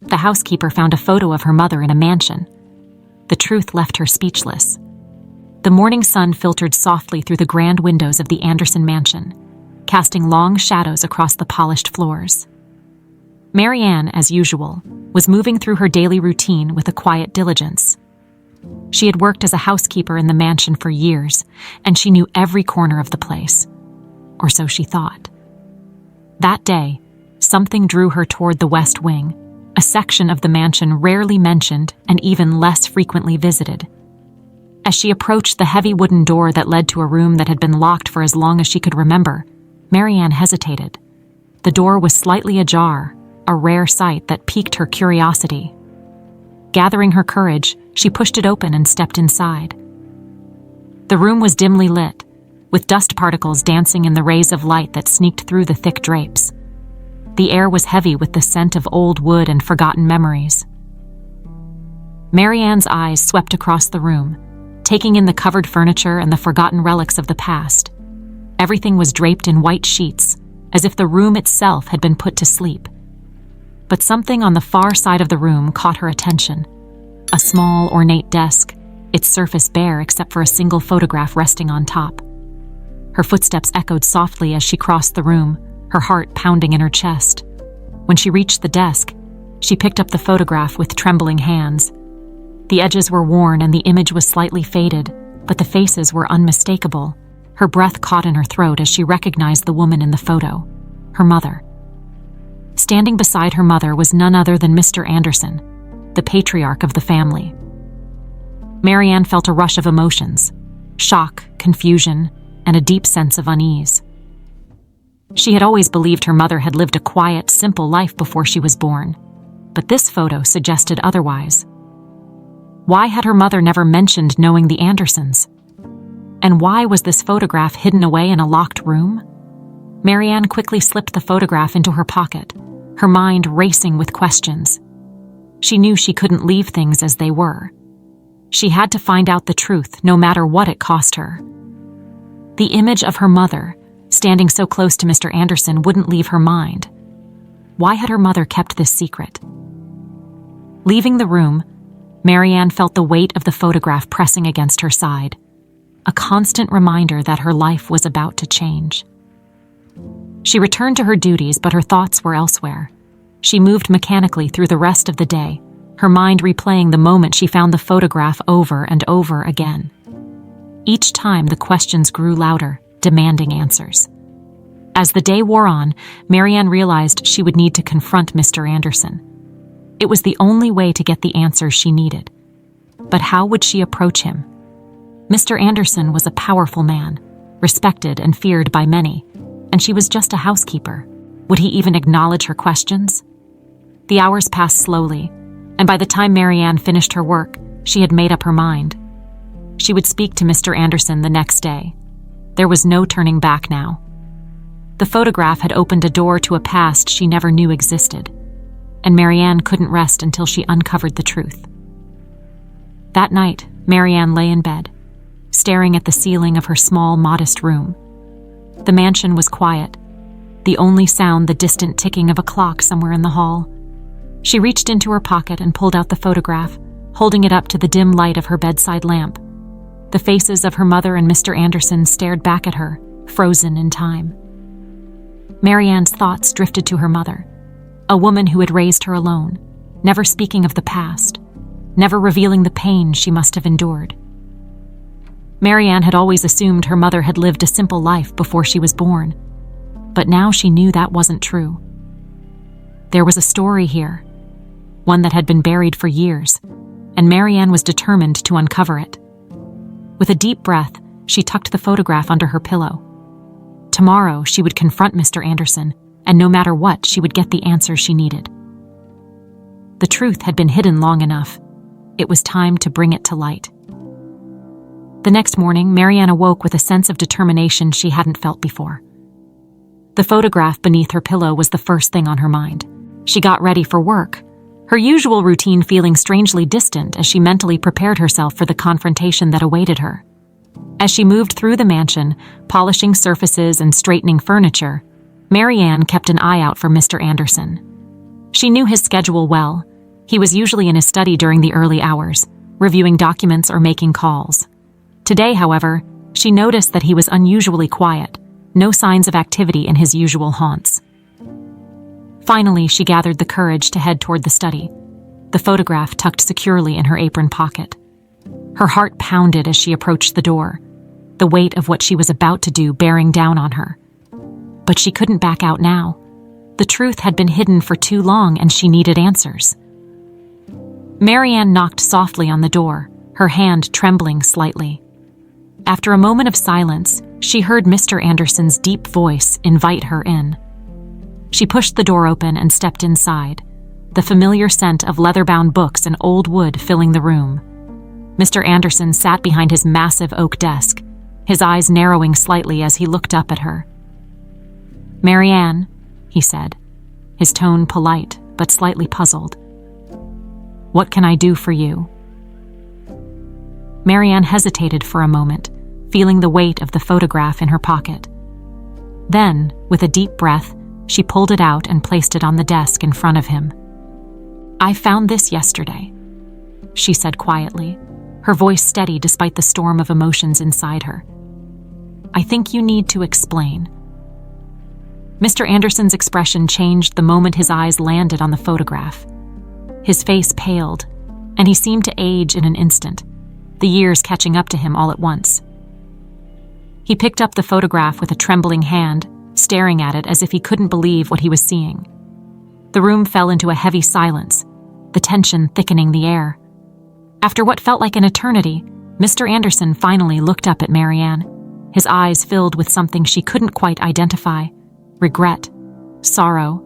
the housekeeper found a photo of her mother in a mansion. The truth left her speechless. The morning sun filtered softly through the grand windows of the Anderson mansion, casting long shadows across the polished floors. Marianne, as usual, was moving through her daily routine with a quiet diligence. She had worked as a housekeeper in the mansion for years, and she knew every corner of the place. Or so she thought. That day, something drew her toward the West Wing, a section of the mansion rarely mentioned and even less frequently visited. As she approached the heavy wooden door that led to a room that had been locked for as long as she could remember, Marianne hesitated. The door was slightly ajar, a rare sight that piqued her curiosity. Gathering her courage, she pushed it open and stepped inside. The room was dimly lit, with dust particles dancing in the rays of light that sneaked through the thick drapes. The air was heavy with the scent of old wood and forgotten memories. Marianne's eyes swept across the room, taking in the covered furniture and the forgotten relics of the past. Everything was draped in white sheets, as if the room itself had been put to sleep. But something on the far side of the room caught her attention. A small, ornate desk, its surface bare except for a single photograph resting on top. Her footsteps echoed softly as she crossed the room, her heart pounding in her chest. When she reached the desk, she picked up the photograph with trembling hands. The edges were worn and the image was slightly faded, but the faces were unmistakable. Her breath caught in her throat as she recognized the woman in the photo, her mother. Standing beside her mother was none other than Mr. Anderson, the patriarch of the family. Marianne felt a rush of emotions, shock, confusion, and a deep sense of unease. She had always believed her mother had lived a quiet, simple life before she was born, but this photo suggested otherwise. Why had her mother never mentioned knowing the Andersons? And why was this photograph hidden away in a locked room? Marianne quickly slipped the photograph into her pocket, her mind racing with questions. She knew she couldn't leave things as they were. She had to find out the truth, no matter what it cost her. The image of her mother, standing so close to Mr. Anderson, wouldn't leave her mind. Why had her mother kept this secret? Leaving the room, Marianne felt the weight of the photograph pressing against her side, a constant reminder that her life was about to change. She returned to her duties, but her thoughts were elsewhere. She moved mechanically through the rest of the day, her mind replaying the moment she found the photograph over and over again. Each time the questions grew louder, demanding answers. As the day wore on, Marianne realized she would need to confront Mr. Anderson. It was the only way to get the answers she needed. But how would she approach him? Mr. Anderson was a powerful man, respected and feared by many, and she was just a housekeeper. Would he even acknowledge her questions? The hours passed slowly, and by the time Marianne finished her work, she had made up her mind. She would speak to Mr. Anderson the next day. There was no turning back now. The photograph had opened a door to a past she never knew existed, and Marianne couldn't rest until she uncovered the truth. That night, Marianne lay in bed, staring at the ceiling of her small, modest room. The mansion was quiet, the only sound the distant ticking of a clock somewhere in the hall. She reached into her pocket and pulled out the photograph, holding it up to the dim light of her bedside lamp. The faces of her mother and Mr. Anderson stared back at her, frozen in time. Marianne's thoughts drifted to her mother, a woman who had raised her alone, never speaking of the past, never revealing the pain she must have endured. Marianne had always assumed her mother had lived a simple life before she was born, but now she knew that wasn't true. There was a story here, one that had been buried for years, and Marianne was determined to uncover it. With a deep breath, she tucked the photograph under her pillow. Tomorrow, she would confront Mr. Anderson, and no matter what, she would get the answers she needed. The truth had been hidden long enough. It was time to bring it to light. The next morning, Marianne awoke with a sense of determination she hadn't felt before. The photograph beneath her pillow was the first thing on her mind. She got ready for work, her usual routine feeling strangely distant as she mentally prepared herself for the confrontation that awaited her. As she moved through the mansion, polishing surfaces and straightening furniture, Marianne kept an eye out for Mr. Anderson. She knew his schedule well, He was usually in his study during the early hours, reviewing documents or making calls. Today, however, she noticed that he was unusually quiet, no signs of activity in his usual haunts. Finally, she gathered the courage to head toward the study, the photograph tucked securely in her apron pocket. Her heart pounded as she approached the door, the weight of what she was about to do bearing down on her. But she couldn't back out now. The truth had been hidden for too long and she needed answers. Marianne knocked softly on the door, her hand trembling slightly. After a moment of silence, she heard Mr. Anderson's deep voice invite her in. She pushed the door open and stepped inside, the familiar scent of leather-bound books and old wood filling the room. Mr. Anderson sat behind his massive oak desk, his eyes narrowing slightly as he looked up at her. "Marianne," he said, his tone polite but slightly puzzled. "What can I do for you?" Marianne hesitated for a moment, feeling the weight of the photograph in her pocket. Then, with a deep breath, she pulled it out and placed it on the desk in front of him. "I found this yesterday," she said quietly, her voice steady despite the storm of emotions inside her. "I think you need to explain." Mr. Anderson's expression changed the moment his eyes landed on the photograph. His face paled, and he seemed to age in an instant, the years catching up to him all at once. He picked up the photograph with a trembling hand, staring at it as if he couldn't believe what he was seeing. The room fell into a heavy silence, the tension thickening the air. After what felt like an eternity, Mr. Anderson finally looked up at Marianne, his eyes filled with something she couldn't quite identify: regret, sorrow,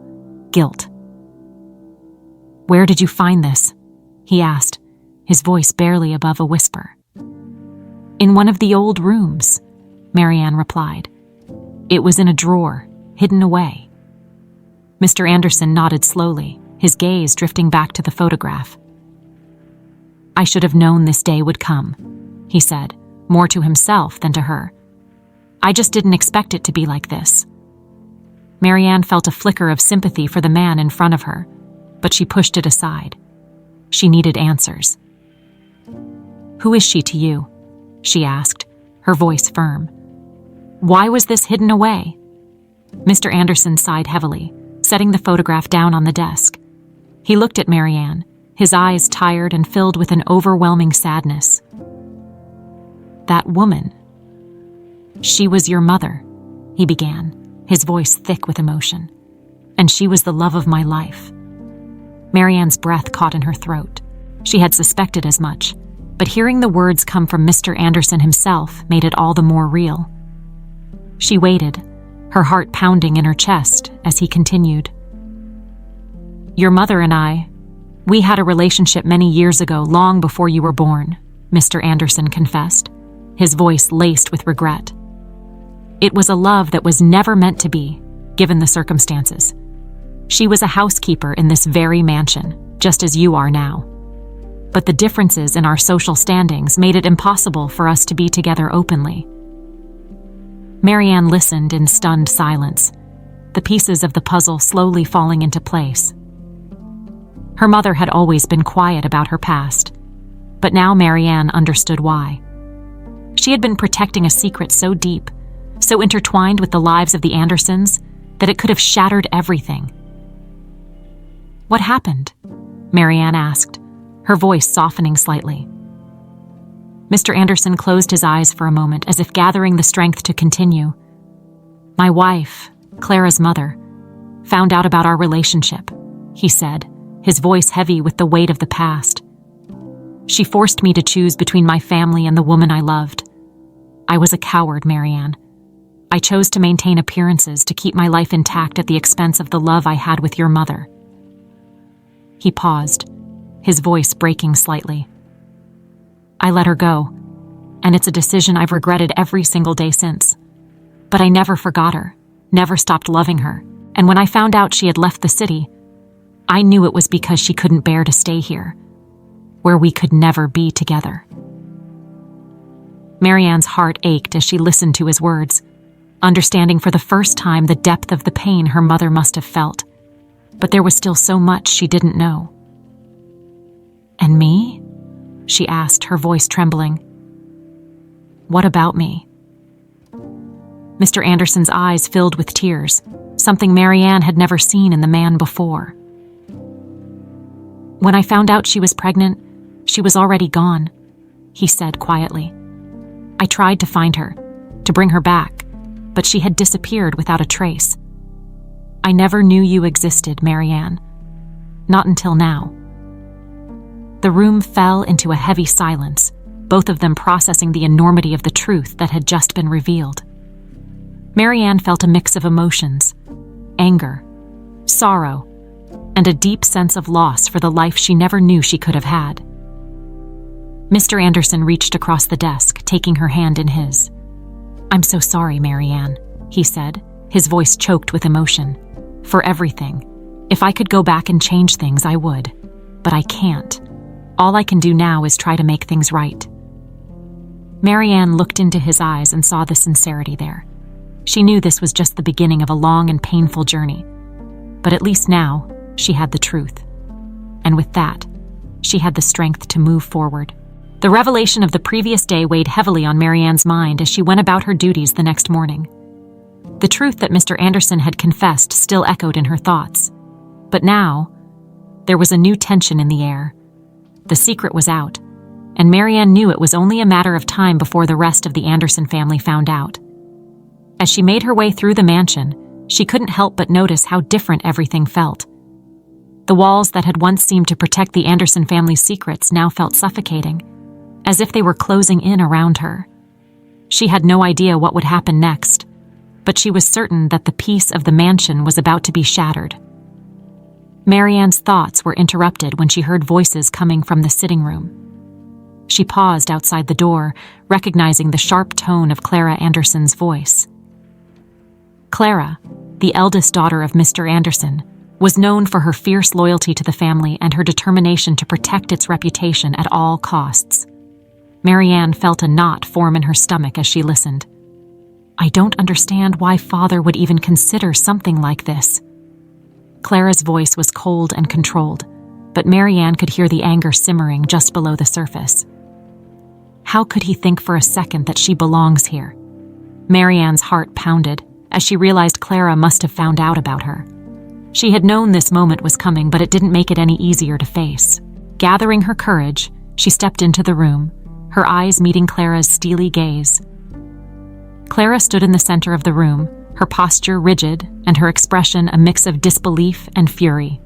guilt. "Where did you find this?" he asked, his voice barely above a whisper. "In one of the old rooms," Marianne replied. "It was in a drawer, hidden away." Mr. Anderson nodded slowly, his gaze drifting back to the photograph. "I should have known this day would come," he said, more to himself than to her. "I just didn't expect it to be like this." Marianne felt a flicker of sympathy for the man in front of her, but she pushed it aside. She needed answers. "Who is she to you?" she asked, her voice firm. "Why was this hidden away?" Mr. Anderson sighed heavily, setting the photograph down on the desk. He looked at Marianne, his eyes tired and filled with an overwhelming sadness. "That woman. She was your mother," he began, his voice thick with emotion. "And she was the love of my life." Marianne's breath caught in her throat. She had suspected as much, but hearing the words come from Mr. Anderson himself made it all the more real. She waited, her heart pounding in her chest as he continued. "Your mother and I, we had a relationship many years ago, long before you were born," Mr. Anderson confessed, his voice laced with regret. "It was a love that was never meant to be, given the circumstances. She was a housekeeper in this very mansion, just as you are now. But the differences in our social standings made it impossible for us to be together openly." Marianne listened in stunned silence, the pieces of the puzzle slowly falling into place. Her mother had always been quiet about her past, but now Marianne understood why. She had been protecting a secret so deep, so intertwined with the lives of the Andersons, that it could have shattered everything. "What happened?" Marianne asked, her voice softening slightly. Mr. Anderson closed his eyes for a moment as if gathering the strength to continue. "My wife, Clara's mother, found out about our relationship," he said, his voice heavy with the weight of the past. "She forced me to choose between my family and the woman I loved. I was a coward, Marianne. I chose to maintain appearances to keep my life intact at the expense of the love I had with your mother." He paused, his voice breaking slightly. "I let her go, and it's a decision I've regretted every single day since. But I never forgot her, never stopped loving her, and when I found out she had left the city, I knew it was because she couldn't bear to stay here, where we could never be together." Marianne's heart ached as she listened to his words, understanding for the first time the depth of the pain her mother must have felt. But there was still so much she didn't know. "And me?" she asked, her voice trembling. "What about me?" Mr. Anderson's eyes filled with tears, something Marianne had never seen in the man before. "When I found out she was pregnant, she was already gone," he said quietly. "I tried to find her, to bring her back, but she had disappeared without a trace. I never knew you existed, Marianne. Not until now." The room fell into a heavy silence, both of them processing the enormity of the truth that had just been revealed. Marianne felt a mix of emotions: anger, sorrow, and a deep sense of loss for the life she never knew she could have had. Mr. Anderson reached across the desk, taking her hand in his. "I'm so sorry, Marianne," he said, his voice choked with emotion. "For everything. If I could go back and change things, I would. But I can't. All I can do now is try to make things right." Marianne looked into his eyes and saw the sincerity there. She knew this was just the beginning of a long and painful journey. But at least now, she had the truth. And with that, she had the strength to move forward. The revelation of the previous day weighed heavily on Marianne's mind as she went about her duties the next morning. The truth that Mr. Anderson had confessed still echoed in her thoughts. But now, there was a new tension in the air. The secret was out, and Marianne knew it was only a matter of time before the rest of the Anderson family found out. As she made her way through the mansion, she couldn't help but notice how different everything felt. The walls that had once seemed to protect the Anderson family's secrets now felt suffocating, as if they were closing in around her. She had no idea what would happen next, but she was certain that the peace of the mansion was about to be shattered. Marianne's thoughts were interrupted when she heard voices coming from the sitting room. She paused outside the door, recognizing the sharp tone of Clara Anderson's voice. Clara, the eldest daughter of Mr. Anderson, was known for her fierce loyalty to the family and her determination to protect its reputation at all costs. Marianne felt a knot form in her stomach as she listened. "I don't understand why Father would even consider something like this." Clara's voice was cold and controlled, but Marianne could hear the anger simmering just below the surface. How could he think for a second that she belongs here? Marianne's heart pounded as she realized Clara must have found out about her. She had known this moment was coming, but it didn't make it any easier to face. Gathering her courage, she stepped into the room, her eyes meeting Clara's steely gaze. Clara stood in the center of the room, her posture rigid and her expression a mix of disbelief and fury.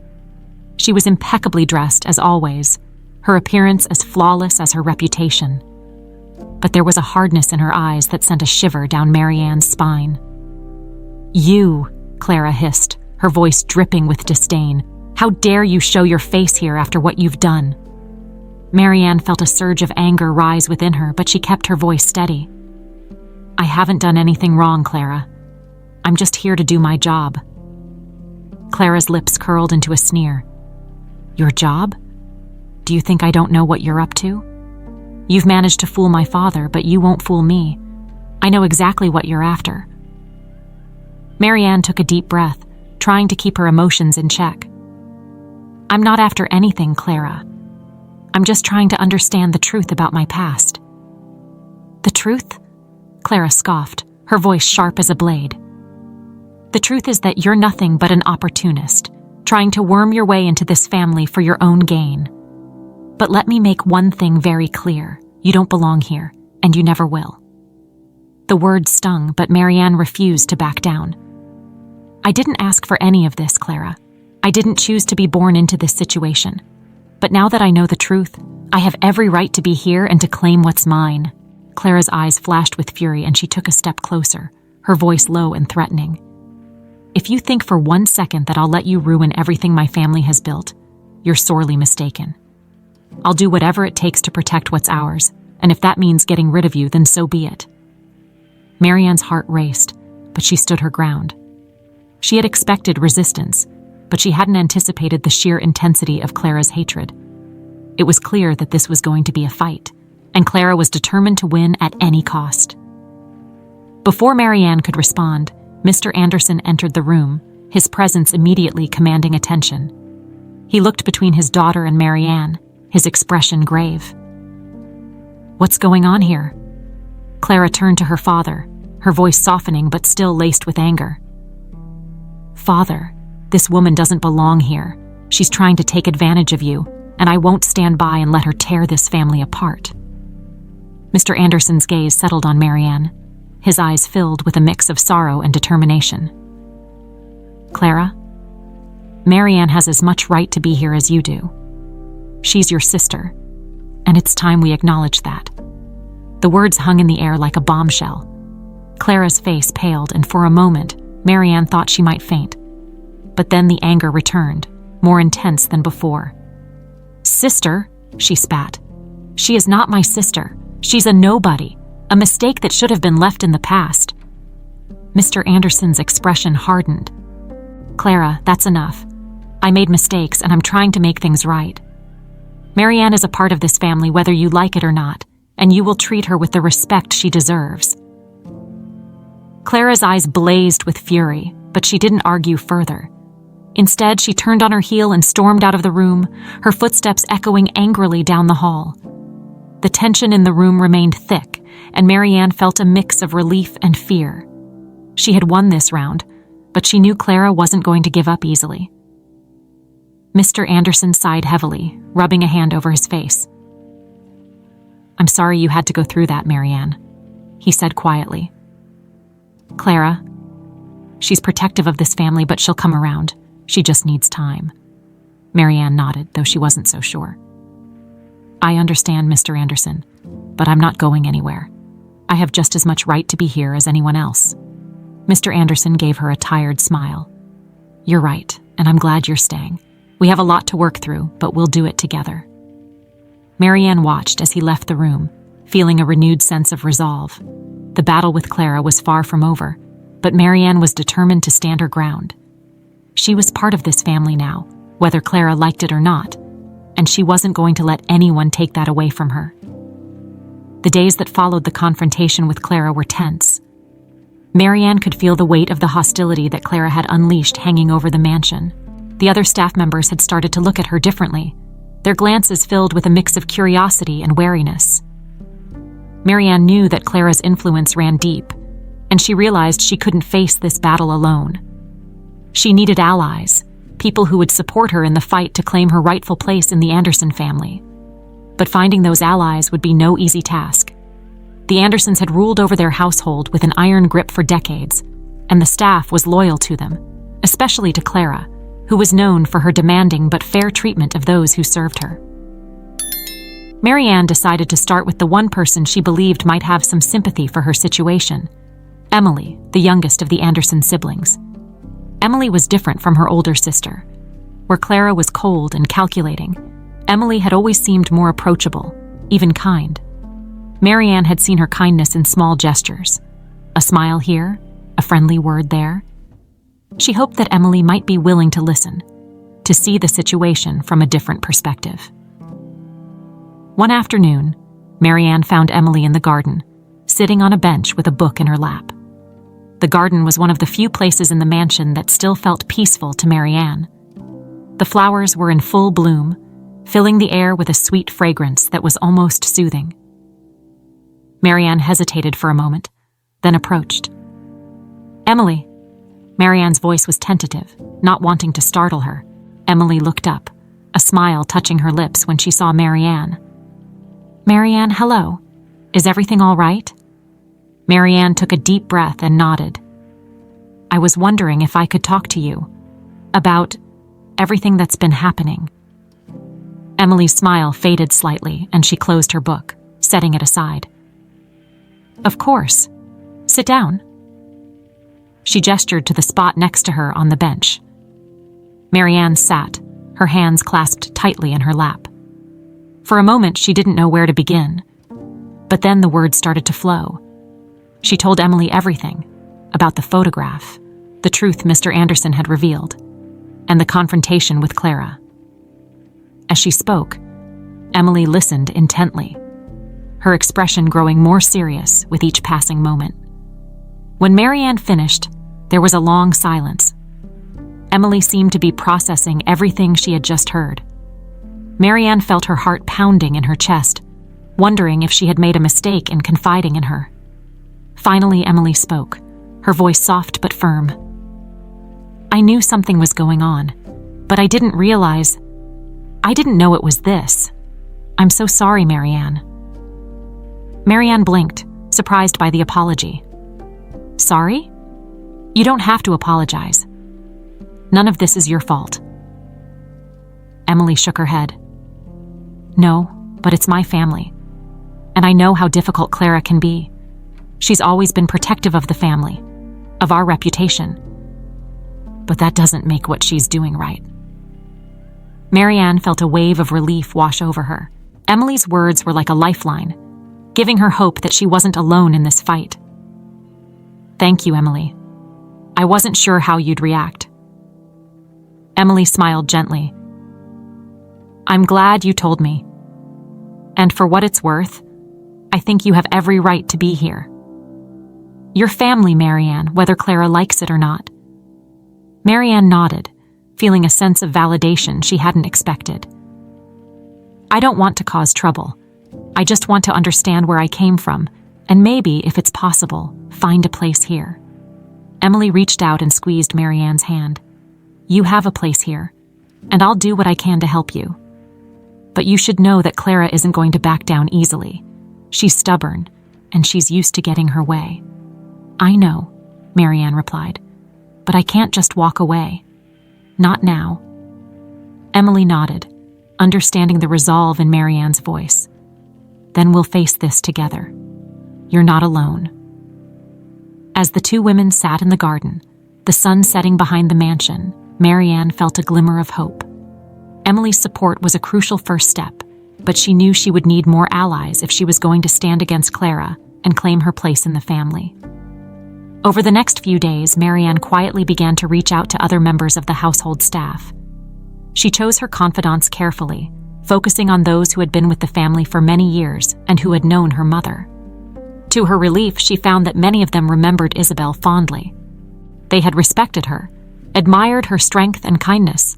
She was impeccably dressed as always, her appearance as flawless as her reputation. But there was a hardness in her eyes that sent a shiver down Marianne's spine. "You," Clara hissed, her voice dripping with disdain. "How dare you show your face here after what you've done?" Marianne felt a surge of anger rise within her, but she kept her voice steady. "I haven't done anything wrong, Clara. I'm just here to do my job." Clara's lips curled into a sneer. "Your job? Do you think I don't know what you're up to? You've managed to fool my father, but you won't fool me. I know exactly what you're after." Marianne took a deep breath, trying to keep her emotions in check. "I'm not after anything, Clara. I'm just trying to understand the truth about my past." "The truth?" Clara scoffed, her voice sharp as a blade. "The truth is that you're nothing but an opportunist, trying to worm your way into this family for your own gain. But let me make one thing very clear. You don't belong here, and you never will." The word stung, but Marianne refused to back down. "I didn't ask for any of this, Clara. I didn't choose to be born into this situation. But now that I know the truth, I have every right to be here and to claim what's mine." Clara's eyes flashed with fury and she took a step closer, her voice low and threatening. "If you think for 1 second that I'll let you ruin everything my family has built, you're sorely mistaken. I'll do whatever it takes to protect what's ours, and if that means getting rid of you, then so be it." Marianne's heart raced, but she stood her ground. She had expected resistance, but she hadn't anticipated the sheer intensity of Clara's hatred. It was clear that this was going to be a fight, and Clara was determined to win at any cost. Before Marianne could respond, Mr. Anderson entered the room, his presence immediately commanding attention. He looked between his daughter and Marianne, his expression grave. "What's going on here?" Clara turned to her father, her voice softening but still laced with anger. "Father, this woman doesn't belong here. She's trying to take advantage of you, and I won't stand by and let her tear this family apart." Mr. Anderson's gaze settled on Marianne, his eyes filled with a mix of sorrow and determination. "Clara, Marianne has as much right to be here as you do. She's your sister, and it's time we acknowledge that." The words hung in the air like a bombshell. Clara's face paled, and for a moment, Marianne thought she might faint. But then the anger returned, more intense than before. "Sister," she spat. "She is not my sister. She's a nobody, a mistake that should have been left in the past." Mr. Anderson's expression hardened. "Clara, that's enough. I made mistakes, and I'm trying to make things right. Marianne is a part of this family whether you like it or not, and you will treat her with the respect she deserves." Clara's eyes blazed with fury, but she didn't argue further. Instead, she turned on her heel and stormed out of the room, her footsteps echoing angrily down the hall. The tension in the room remained thick, and Marianne felt a mix of relief and fear. She had won this round, but she knew Clara wasn't going to give up easily. Mr. Anderson sighed heavily, rubbing a hand over his face. "I'm sorry you had to go through that, Marianne," he said quietly. "Clara, she's protective of this family, but she'll come around. She just needs time." Marianne nodded, though she wasn't so sure. "I understand, Mr. Anderson, but I'm not going anywhere. I have just as much right to be here as anyone else." Mr. Anderson gave her a tired smile. "You're right, and I'm glad you're staying. We have a lot to work through, but we'll do it together." Marianne watched as he left the room, feeling a renewed sense of resolve. The battle with Clara was far from over, but Marianne was determined to stand her ground. She was part of this family now, whether Clara liked it or not, and she wasn't going to let anyone take that away from her. The days that followed the confrontation with Clara were tense. Marianne could feel the weight of the hostility that Clara had unleashed hanging over the mansion. The other staff members had started to look at her differently, their glances filled with a mix of curiosity and wariness. Marianne knew that Clara's influence ran deep, and she realized she couldn't face this battle alone. She needed allies, people who would support her in the fight to claim her rightful place in the Anderson family. But finding those allies would be no easy task. The Andersons had ruled over their household with an iron grip for decades, and the staff was loyal to them, especially to Clara, who was known for her demanding but fair treatment of those who served her. Marianne decided to start with the one person she believed might have some sympathy for her situation, Emily, the youngest of the Anderson siblings. Emily was different from her older sister. Where Clara was cold and calculating, Emily had always seemed more approachable, even kind. Marianne had seen her kindness in small gestures, a smile here, a friendly word there. She hoped that Emily might be willing to listen, to see the situation from a different perspective. One afternoon, Marianne found Emily in the garden, sitting on a bench with a book in her lap. The garden was one of the few places in the mansion that still felt peaceful to Marianne. The flowers were in full bloom, filling the air with a sweet fragrance that was almost soothing. Marianne hesitated for a moment, then approached. "Emily." Marianne's voice was tentative, not wanting to startle her. Emily looked up, a smile touching her lips when she saw Marianne. "Marianne, hello. Is everything all right?" Marianne took a deep breath and nodded. "I was wondering if I could talk to you about everything that's been happening." Emily's smile faded slightly, and she closed her book, setting it aside. "Of course. Sit down." She gestured to the spot next to her on the bench. Marianne sat, her hands clasped tightly in her lap. For a moment, she didn't know where to begin. But then the words started to flow. She told Emily everything, about the photograph, the truth Mr. Anderson had revealed, and the confrontation with Clara. As she spoke, Emily listened intently, her expression growing more serious with each passing moment. When Marianne finished, there was a long silence. Emily seemed to be processing everything she had just heard. Marianne felt her heart pounding in her chest, wondering if she had made a mistake in confiding in her. Finally, Emily spoke, her voice soft but firm. "I knew something was going on, but I didn't know it was this. I'm so sorry, Marianne." Marianne blinked, surprised by the apology. "Sorry? You don't have to apologize. None of this is your fault." Emily shook her head. "No, but it's my family. And I know how difficult Clara can be. She's always been protective of the family, of our reputation. But that doesn't make what she's doing right." Marianne felt a wave of relief wash over her. Emily's words were like a lifeline, giving her hope that she wasn't alone in this fight. "Thank you, Emily. I wasn't sure how you'd react." Emily smiled gently. "I'm glad you told me. And for what it's worth, I think you have every right to be here. Your family, Marianne, whether Clara likes it or not." Marianne nodded, feeling a sense of validation she hadn't expected. "I don't want to cause trouble. I just want to understand where I came from, and maybe, if it's possible, find a place here." Emily reached out and squeezed Marianne's hand. "You have a place here, and I'll do what I can to help you. But you should know that Clara isn't going to back down easily. She's stubborn, and she's used to getting her way." "I know," Marianne replied, "but I can't just walk away. Not now." Emily nodded, understanding the resolve in Marianne's voice. "Then we'll face this together. You're not alone." As the two women sat in the garden, the sun setting behind the mansion, Marianne felt a glimmer of hope. Emily's support was a crucial first step, but she knew she would need more allies if she was going to stand against Clara and claim her place in the family. Over the next few days, Marianne quietly began to reach out to other members of the household staff. She chose her confidants carefully, focusing on those who had been with the family for many years and who had known her mother. To her relief, she found that many of them remembered Isabel fondly. They had respected her, admired her strength and kindness,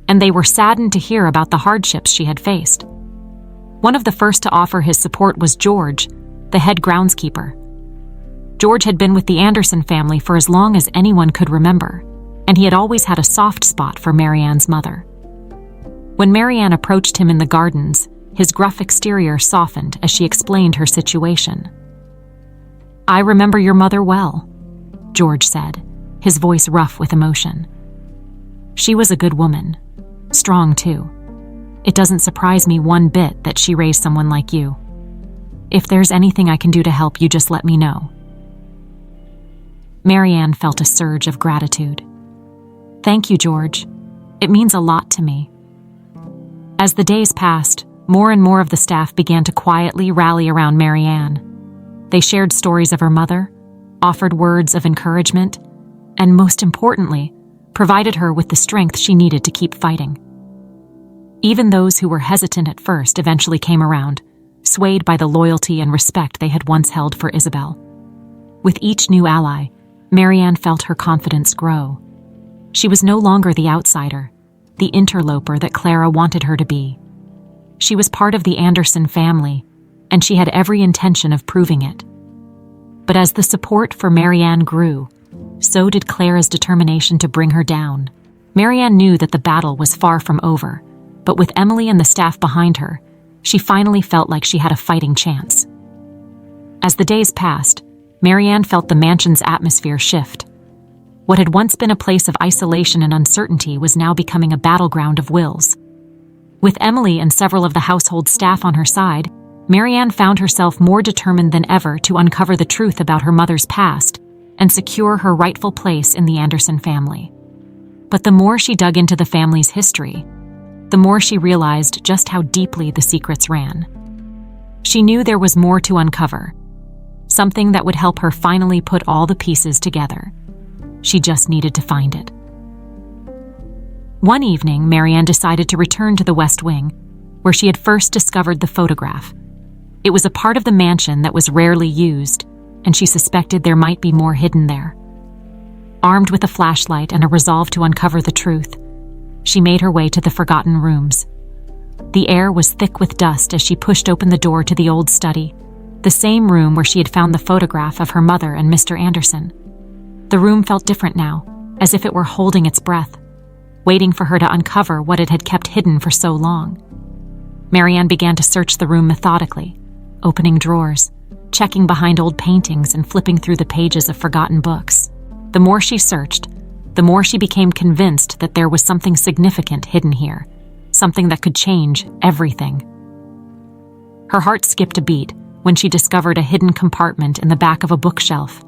and they were saddened to hear about the hardships she had faced. One of the first to offer his support was George, the head groundskeeper. George had been with the Anderson family for as long as anyone could remember, and he had always had a soft spot for Marianne's mother. When Marianne approached him in the gardens, his gruff exterior softened as she explained her situation. "I remember your mother well," George said, his voice rough with emotion. "She was a good woman, strong too. It doesn't surprise me one bit that she raised someone like you. If there's anything I can do to help you, just let me know." Marianne felt a surge of gratitude. "Thank you, George. It means a lot to me." As the days passed, more and more of the staff began to quietly rally around Marianne. They shared stories of her mother, offered words of encouragement, and most importantly, provided her with the strength she needed to keep fighting. Even those who were hesitant at first eventually came around, swayed by the loyalty and respect they had once held for Isabel. With each new ally, Marianne felt her confidence grow. She was no longer the outsider, the interloper that Clara wanted her to be. She was part of the Anderson family, and she had every intention of proving it. But as the support for Marianne grew, so did Clara's determination to bring her down. Marianne knew that the battle was far from over, but with Emily and the staff behind her, she finally felt like she had a fighting chance. As the days passed, Marianne felt the mansion's atmosphere shift. What had once been a place of isolation and uncertainty was now becoming a battleground of wills. With Emily and several of the household staff on her side, Marianne found herself more determined than ever to uncover the truth about her mother's past and secure her rightful place in the Anderson family. But the more she dug into the family's history, the more she realized just how deeply the secrets ran. She knew there was more to uncover, something that would help her finally put all the pieces together. She just needed to find it. One evening, Marianne decided to return to the West Wing, where she had first discovered the photograph. It was a part of the mansion that was rarely used, and she suspected there might be more hidden there. Armed with a flashlight and a resolve to uncover the truth, she made her way to the forgotten rooms. The air was thick with dust as she pushed open the door to the old study, the same room where she had found the photograph of her mother and Mr. Anderson. The room felt different now, as if it were holding its breath, waiting for her to uncover what it had kept hidden for so long. Marianne began to search the room methodically, opening drawers, checking behind old paintings and flipping through the pages of forgotten books. The more she searched, the more she became convinced that there was something significant hidden here, something that could change everything. Her heart skipped a beat when she discovered a hidden compartment in the back of a bookshelf.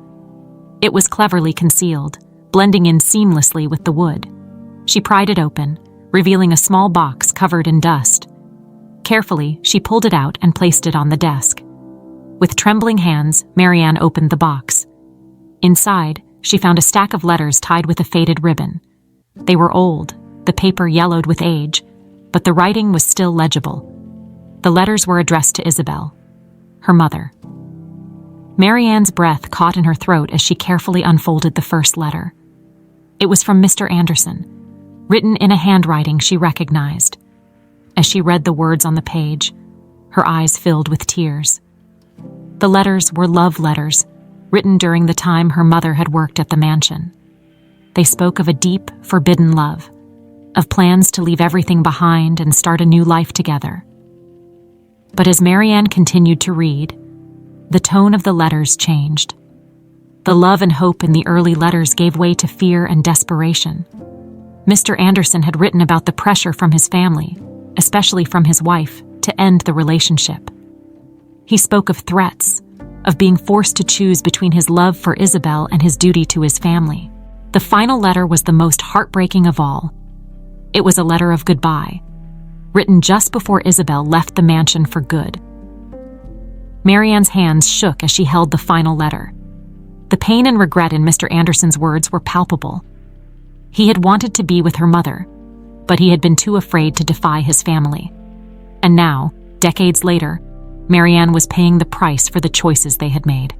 It was cleverly concealed, blending in seamlessly with the wood. She pried it open, revealing a small box covered in dust. Carefully, she pulled it out and placed it on the desk. With trembling hands, Marianne opened the box. Inside, she found a stack of letters tied with a faded ribbon. They were old, the paper yellowed with age, but the writing was still legible. The letters were addressed to Isabel, her mother. Marianne's breath caught in her throat as she carefully unfolded the first letter. It was from Mr. Anderson, written in a handwriting she recognized. As she read the words on the page, her eyes filled with tears. The letters were love letters, written during the time her mother had worked at the mansion. They spoke of a deep, forbidden love, of plans to leave everything behind and start a new life together. But as Marianne continued to read, the tone of the letters changed. The love and hope in the early letters gave way to fear and desperation. Mr. Anderson had written about the pressure from his family, especially from his wife, to end the relationship. He spoke of threats, of being forced to choose between his love for Isabel and his duty to his family. The final letter was the most heartbreaking of all. It was a letter of goodbye, written just before Isabel left the mansion for good. Marianne's hands shook as she held the final letter. The pain and regret in Mr. Anderson's words were palpable. He had wanted to be with her mother, but he had been too afraid to defy his family. And now, decades later, Marianne was paying the price for the choices they had made.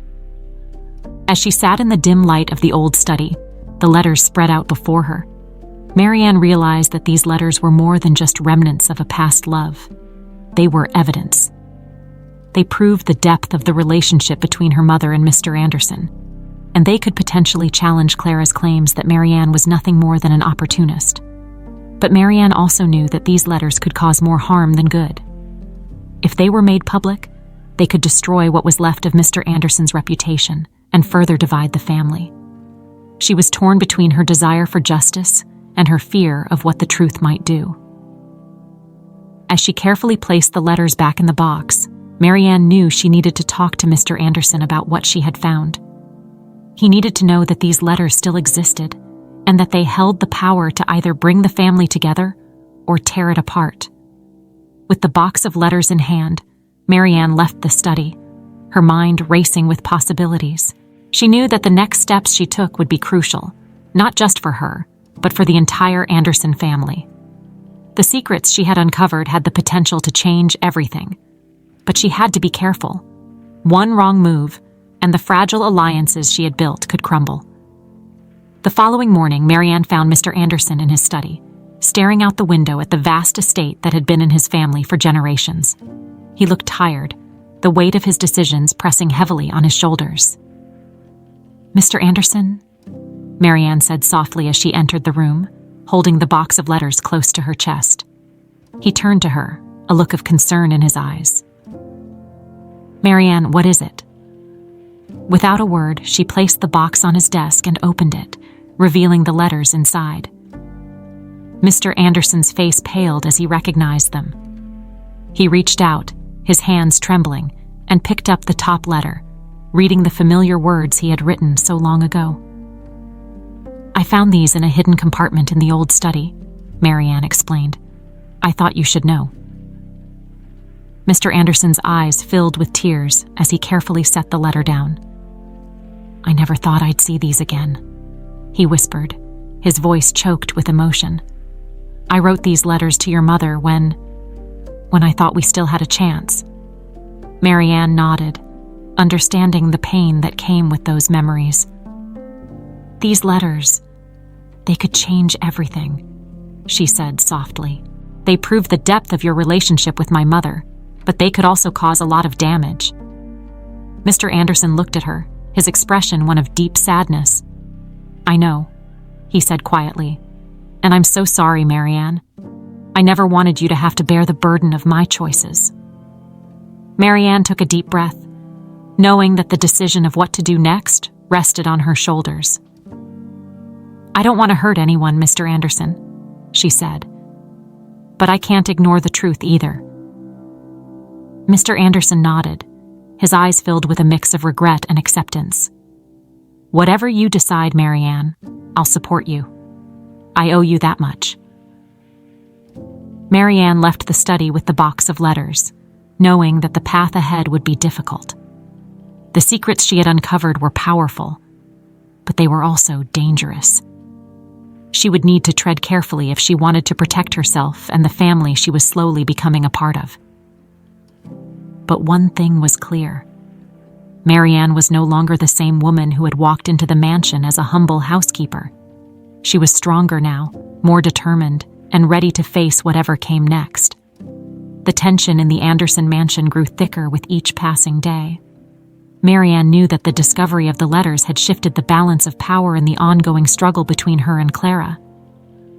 As she sat in the dim light of the old study, the letters spread out before her. Marianne realized that these letters were more than just remnants of a past love. They were evidence. They proved the depth of the relationship between her mother and Mr. Anderson, and they could potentially challenge Clara's claims that Marianne was nothing more than an opportunist. But Marianne also knew that these letters could cause more harm than good. If they were made public, they could destroy what was left of Mr. Anderson's reputation and further divide the family. She was torn between her desire for justice and her fear of what the truth might do. As she carefully placed the letters back in the box, Marianne knew she needed to talk to Mr. Anderson about what she had found. He needed to know that these letters still existed and that they held the power to either bring the family together or tear it apart. With the box of letters in hand, Marianne left the study, her mind racing with possibilities. She knew that the next steps she took would be crucial, not just for her, but for the entire Anderson family. The secrets she had uncovered had the potential to change everything, but she had to be careful. One wrong move, and the fragile alliances she had built could crumble. The following morning, Marianne found Mr. Anderson in his study, staring out the window at the vast estate that had been in his family for generations. He looked tired, the weight of his decisions pressing heavily on his shoulders. "Mr. Anderson?" Marianne said softly as she entered the room, holding the box of letters close to her chest. He turned to her, a look of concern in his eyes. "Marianne, what is it?" Without a word, she placed the box on his desk and opened it, revealing the letters inside. Mr. Anderson's face paled as he recognized them. He reached out, his hands trembling, and picked up the top letter, reading the familiar words he had written so long ago. "I found these in a hidden compartment in the old study," Marianne explained. "I thought you should know." Mr. Anderson's eyes filled with tears as he carefully set the letter down. "I never thought I'd see these again," he whispered, his voice choked with emotion. "I wrote these letters to your mother when I thought we still had a chance." Marianne nodded, understanding the pain that came with those memories. "These letters, they could change everything," she said softly. They prove the depth of your relationship with my mother, but they could also cause a lot of damage." Mr. Anderson looked at her, his expression one of deep sadness. "I know," he said quietly, "and I'm so sorry, Marianne. I never wanted you to have to bear the burden of my choices." Marianne took a deep breath, knowing that the decision of what to do next rested on her shoulders. "I don't want to hurt anyone, Mr. Anderson," she said, "but I can't ignore the truth either." Mr. Anderson nodded, his eyes filled with a mix of regret and acceptance. "Whatever you decide, Marianne, I'll support you. I owe you that much." Marianne left the study with the box of letters, knowing that the path ahead would be difficult. The secrets she had uncovered were powerful, but they were also dangerous. She would need to tread carefully if she wanted to protect herself and the family she was slowly becoming a part of. But one thing was clear. Marianne was no longer the same woman who had walked into the mansion as a humble housekeeper. She was stronger now, more determined, and ready to face whatever came next. The tension in the Anderson mansion grew thicker with each passing day. Marianne knew that the discovery of the letters had shifted the balance of power in the ongoing struggle between her and Clara.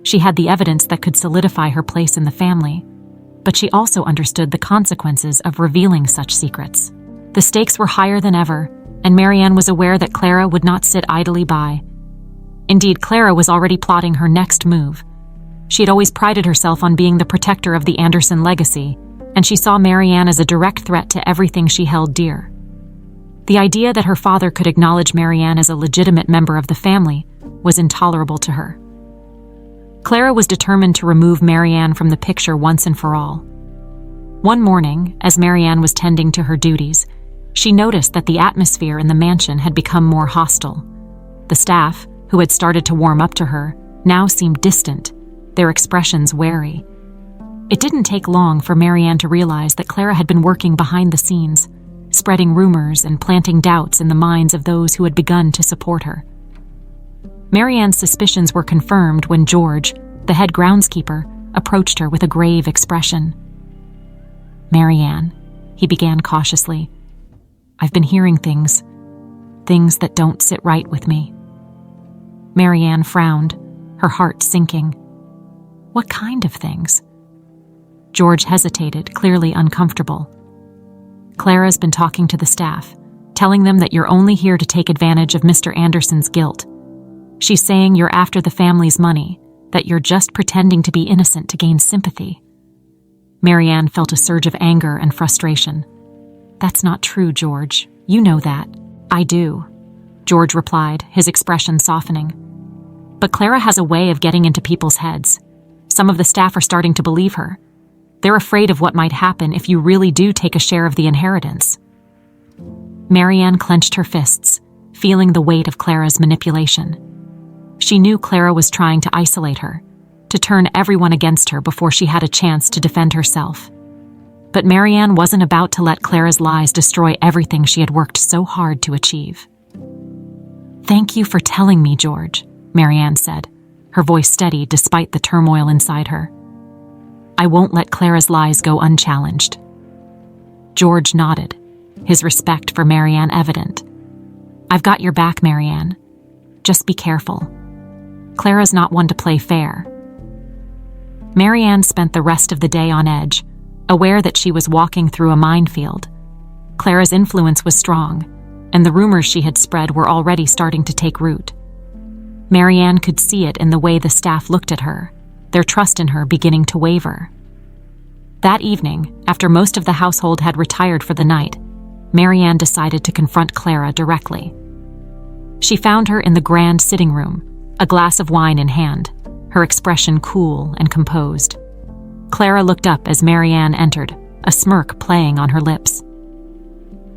She had the evidence that could solidify her place in the family, but she also understood the consequences of revealing such secrets. The stakes were higher than ever, and Marianne was aware that Clara would not sit idly by. Indeed, Clara was already plotting her next move. She had always prided herself on being the protector of the Anderson legacy, and she saw Marianne as a direct threat to everything she held dear. The idea that her father could acknowledge Marianne as a legitimate member of the family was intolerable to her. Clara was determined to remove Marianne from the picture once and for all. One morning, as Marianne was tending to her duties, she noticed that the atmosphere in the mansion had become more hostile. The staff, who had started to warm up to her, now seemed distant, their expressions wary. It didn't take long for Marianne to realize that Clara had been working behind the scenes, spreading rumors and planting doubts in the minds of those who had begun to support her. Marianne's suspicions were confirmed when George, the head groundskeeper, approached her with a grave expression. "Marianne," he began cautiously, "I've been hearing things that don't sit right with me." Marianne frowned, her heart sinking. "What kind of things?" George hesitated, clearly uncomfortable. "Clara's been talking to the staff, telling them that you're only here to take advantage of Mr. Anderson's guilt. She's saying you're after the family's money, that you're just pretending to be innocent to gain sympathy." Marianne felt a surge of anger and frustration. "That's not true, George. You know that." "I do," George replied, his expression softening. "But Clara has a way of getting into people's heads. Some of the staff are starting to believe her. They're afraid of what might happen if you really do take a share of the inheritance." Marianne clenched her fists, feeling the weight of Clara's manipulation. She knew Clara was trying to isolate her, to turn everyone against her before she had a chance to defend herself. But Marianne wasn't about to let Clara's lies destroy everything she had worked so hard to achieve. "Thank you for telling me, George," Marianne said, her voice steady despite the turmoil inside her. "I won't let Clara's lies go unchallenged." George nodded, his respect for Marianne evident. "I've got your back, Marianne. Just be careful. Clara's not one to play fair." Marianne spent the rest of the day on edge, aware that she was walking through a minefield. Clara's influence was strong, and the rumors she had spread were already starting to take root. Marianne could see it in the way the staff looked at her, their trust in her beginning to waver. That evening, after most of the household had retired for the night, Marianne decided to confront Clara directly. She found her in the grand sitting room, a glass of wine in hand, her expression cool and composed. Clara looked up as Marianne entered, a smirk playing on her lips.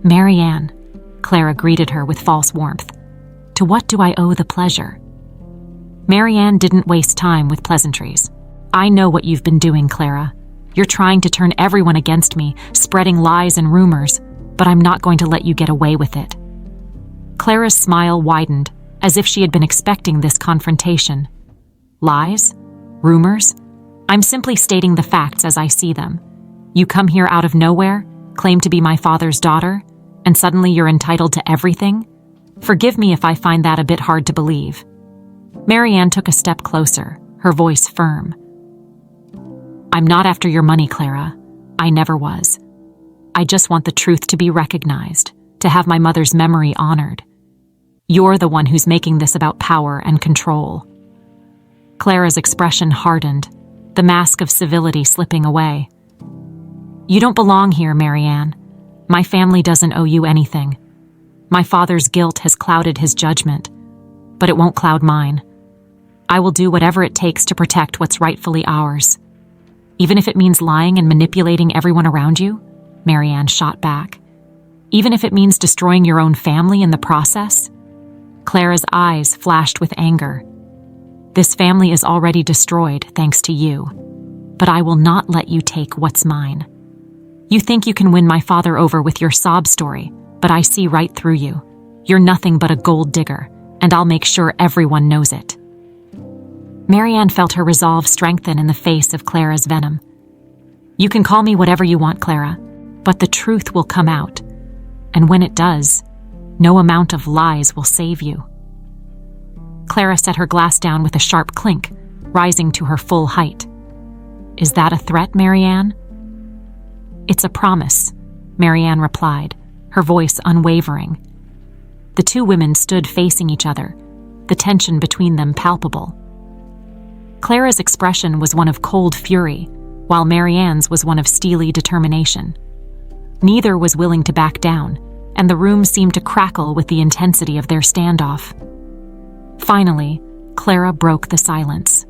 "Marianne," Clara greeted her with false warmth, "to what do I owe the pleasure?" Marianne didn't waste time with pleasantries. "I know what you've been doing, Clara. You're trying to turn everyone against me, spreading lies and rumors, but I'm not going to let you get away with it." Clara's smile widened, as if she had been expecting this confrontation. "Lies? Rumors? I'm simply stating the facts as I see them. You come here out of nowhere, claim to be my father's daughter, and suddenly you're entitled to everything? Forgive me if I find that a bit hard to believe. Marianne took a step closer, her voice firm. I'm not after your money, Clara. I never was. I just want the truth to be recognized, to have my mother's memory honored. You're the one who's making this about power and control. Clara's expression hardened, the mask of civility slipping away. You don't belong here, Marianne. My family doesn't owe you anything. My father's guilt has clouded his judgment, but it won't cloud mine. I will do whatever it takes to protect what's rightfully ours. Even if it means lying and manipulating everyone around you, Marianne shot back. Even if it means destroying your own family in the process? Clara's eyes flashed with anger. This family is already destroyed thanks to you, but I will not let you take what's mine. You think you can win my father over with your sob story, but I see right through you. You're nothing but a gold digger, and I'll make sure everyone knows it. Marianne felt her resolve strengthen in the face of Clara's venom. You can call me whatever you want, Clara, but the truth will come out. And when it does, no amount of lies will save you. Clara set her glass down with a sharp clink, rising to her full height. Is that a threat, Marianne? It's a promise, Marianne replied, her voice unwavering. The two women stood facing each other, the tension between them palpable. Clara's expression was one of cold fury, while Marianne's was one of steely determination. Neither was willing to back down, and the room seemed to crackle with the intensity of their standoff. Finally, Clara broke the silence.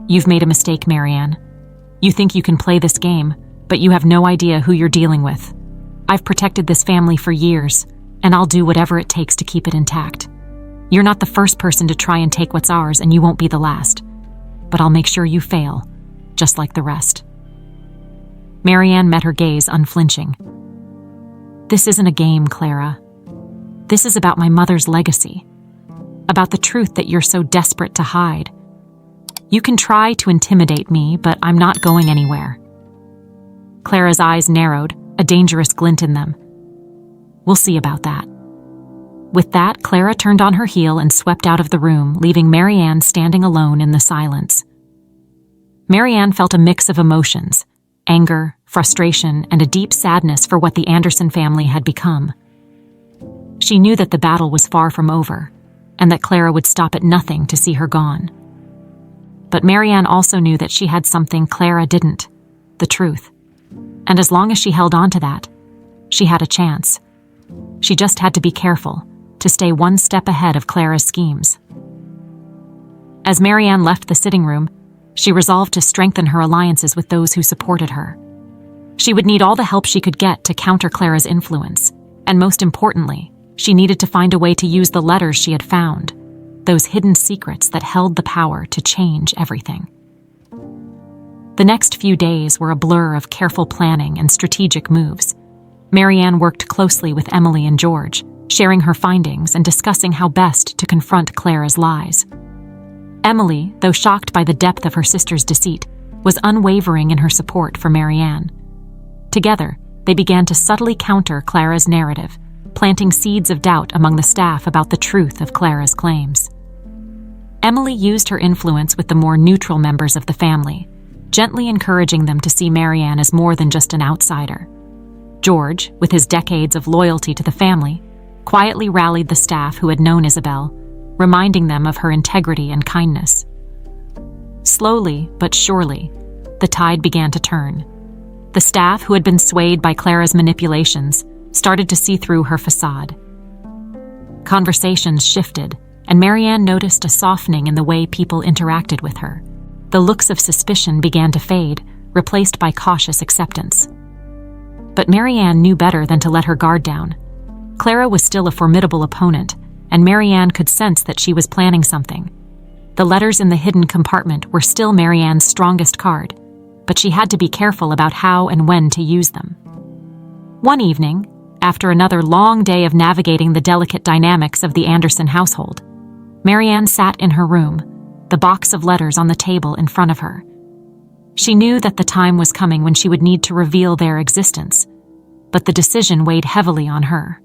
You've made a mistake, Marianne. You think you can play this game, but you have no idea who you're dealing with. I've protected this family for years, and I'll do whatever it takes to keep it intact. You're not the first person to try and take what's ours, and you won't be the last. But I'll make sure you fail, just like the rest. Marianne met her gaze unflinching. This isn't a game, Clara. This is about my mother's legacy, about the truth that you're so desperate to hide. You can try to intimidate me, but I'm not going anywhere. Clara's eyes narrowed, a dangerous glint in them. We'll see about that. With that, Clara turned on her heel and swept out of the room, leaving Marianne standing alone in the silence. Marianne felt a mix of emotions, anger, frustration, and a deep sadness for what the Anderson family had become. She knew that the battle was far from over, and that Clara would stop at nothing to see her gone. But Marianne also knew that she had something Clara didn't, the truth. And as long as she held on to that, she had a chance. She just had to be careful, to stay one step ahead of Clara's schemes. As Marianne left the sitting room, she resolved to strengthen her alliances with those who supported her. She would need all the help she could get to counter Clara's influence, and most importantly, she needed to find a way to use the letters she had found, those hidden secrets that held the power to change everything. The next few days were a blur of careful planning and strategic moves. Marianne worked closely with Emily and George, sharing her findings and discussing how best to confront Clara's lies. Emily, though shocked by the depth of her sister's deceit, was unwavering in her support for Marianne. Together, they began to subtly counter Clara's narrative, planting seeds of doubt among the staff about the truth of Clara's claims. Emily used her influence with the more neutral members of the family, gently encouraging them to see Marianne as more than just an outsider. George, with his decades of loyalty to the family, quietly rallied the staff who had known Isabel, reminding them of her integrity and kindness. Slowly but surely, the tide began to turn. The staff, who had been swayed by Clara's manipulations, started to see through her facade. Conversations shifted, and Marianne noticed a softening in the way people interacted with her. The looks of suspicion began to fade, replaced by cautious acceptance. But Marianne knew better than to let her guard down. Clara was still a formidable opponent, and Marianne could sense that she was planning something. The letters in the hidden compartment were still Marianne's strongest card, but she had to be careful about how and when to use them. One evening, after another long day of navigating the delicate dynamics of the Anderson household, Marianne sat in her room, the box of letters on the table in front of her. She knew that the time was coming when she would need to reveal their existence, but the decision weighed heavily on her.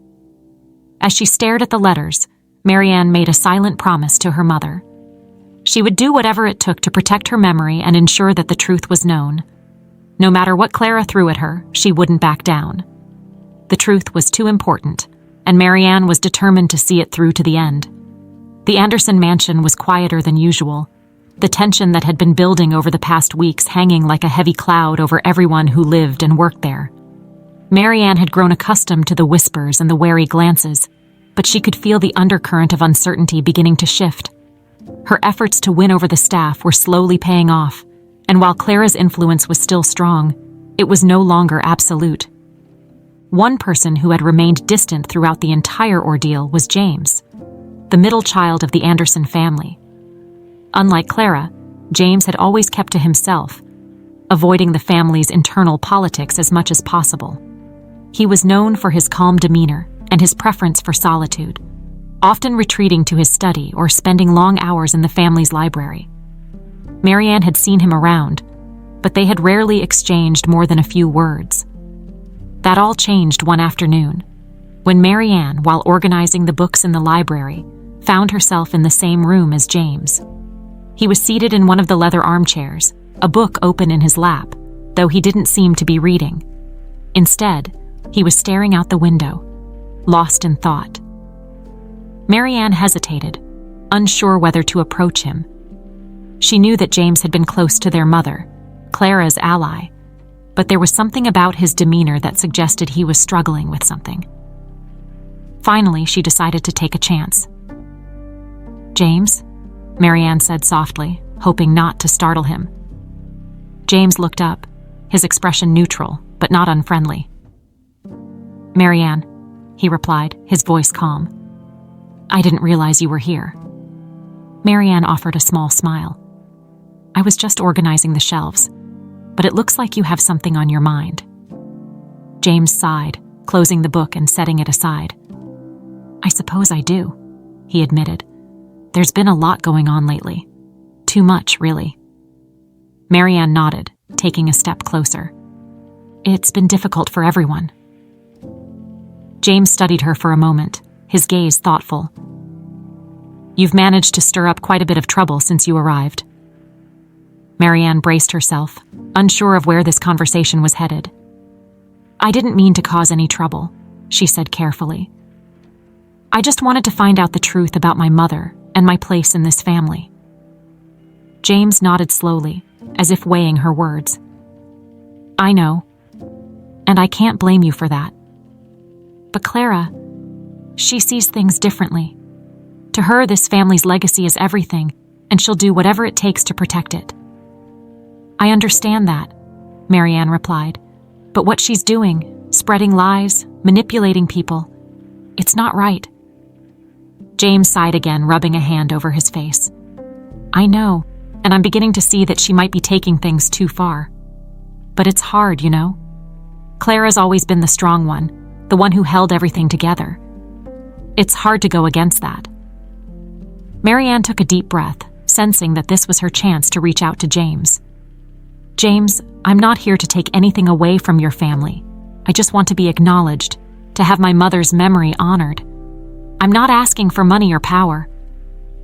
As she stared at the letters, Marianne made a silent promise to her mother. She would do whatever it took to protect her memory and ensure that the truth was known. No matter what Clara threw at her, she wouldn't back down. The truth was too important, and Marianne was determined to see it through to the end. The Anderson mansion was quieter than usual, the tension that had been building over the past weeks hanging like a heavy cloud over everyone who lived and worked there. Marianne had grown accustomed to the whispers and the wary glances, but she could feel the undercurrent of uncertainty beginning to shift. Her efforts to win over the staff were slowly paying off, and while Clara's influence was still strong, it was no longer absolute. One person who had remained distant throughout the entire ordeal was James, the middle child of the Anderson family. Unlike Clara, James had always kept to himself, avoiding the family's internal politics as much as possible. He was known for his calm demeanor and his preference for solitude, often retreating to his study or spending long hours in the family's library. Marianne had seen him around, but they had rarely exchanged more than a few words. That all changed one afternoon, when Marianne, while organizing the books in the library, found herself in the same room as James. He was seated in one of the leather armchairs, a book open in his lap, though he didn't seem to be reading. Instead, he was staring out the window, lost in thought. Marianne hesitated, unsure whether to approach him. She knew that James had been close to their mother, Clara's ally, but there was something about his demeanor that suggested he was struggling with something. Finally, she decided to take a chance. "James?" Marianne said softly, hoping not to startle him. James looked up, his expression neutral, but not unfriendly. "Marianne," he replied, his voice calm. "I didn't realize you were here." Marianne offered a small smile. "I was just organizing the shelves, but it looks like you have something on your mind." James sighed, closing the book and setting it aside. "I suppose I do," he admitted. "There's been a lot going on lately. Too much, really." Marianne nodded, taking a step closer. "It's been difficult for everyone." James studied her for a moment, his gaze thoughtful. "You've managed to stir up quite a bit of trouble since you arrived." Marianne braced herself, unsure of where this conversation was headed. "I didn't mean to cause any trouble," she said carefully. "I just wanted to find out the truth about my mother and my place in this family." James nodded slowly, as if weighing her words. "I know, and I can't blame you for that. But Clara, she sees things differently. To her, this family's legacy is everything, and she'll do whatever it takes to protect it." "I understand that," Marianne replied, "but what she's doing, spreading lies, manipulating people, it's not right." James sighed again, rubbing a hand over his face. "I know, and I'm beginning to see that she might be taking things too far. But it's hard, you know? Clara's always been the strong one, the one who held everything together. It's hard to go against that." Marianne took a deep breath, sensing that this was her chance to reach out to James. "James, I'm not here to take anything away from your family. I just want to be acknowledged, to have my mother's memory honored. I'm not asking for money or power.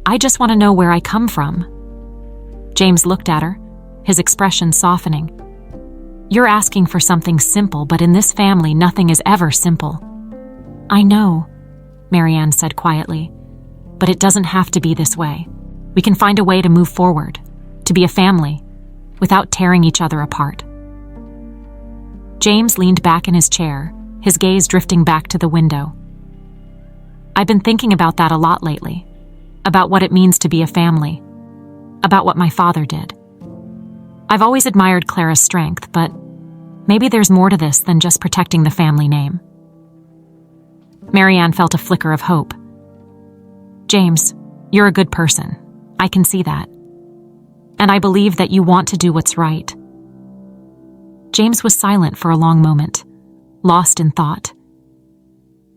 I just want to know where I come from." James looked at her, his expression softening. "You're asking for something simple, but in this family nothing is ever simple." "I know," Marianne said quietly, "but it doesn't have to be this way. We can find a way to move forward, to be a family, without tearing each other apart." James leaned back in his chair, his gaze drifting back to the window. "I've been thinking about that a lot lately, about what it means to be a family, about what my father did. I've always admired Clara's strength, but maybe there's more to this than just protecting the family name." Marianne felt a flicker of hope. "James, you're a good person. I can see that. And I believe that you want to do what's right." James was silent for a long moment, lost in thought.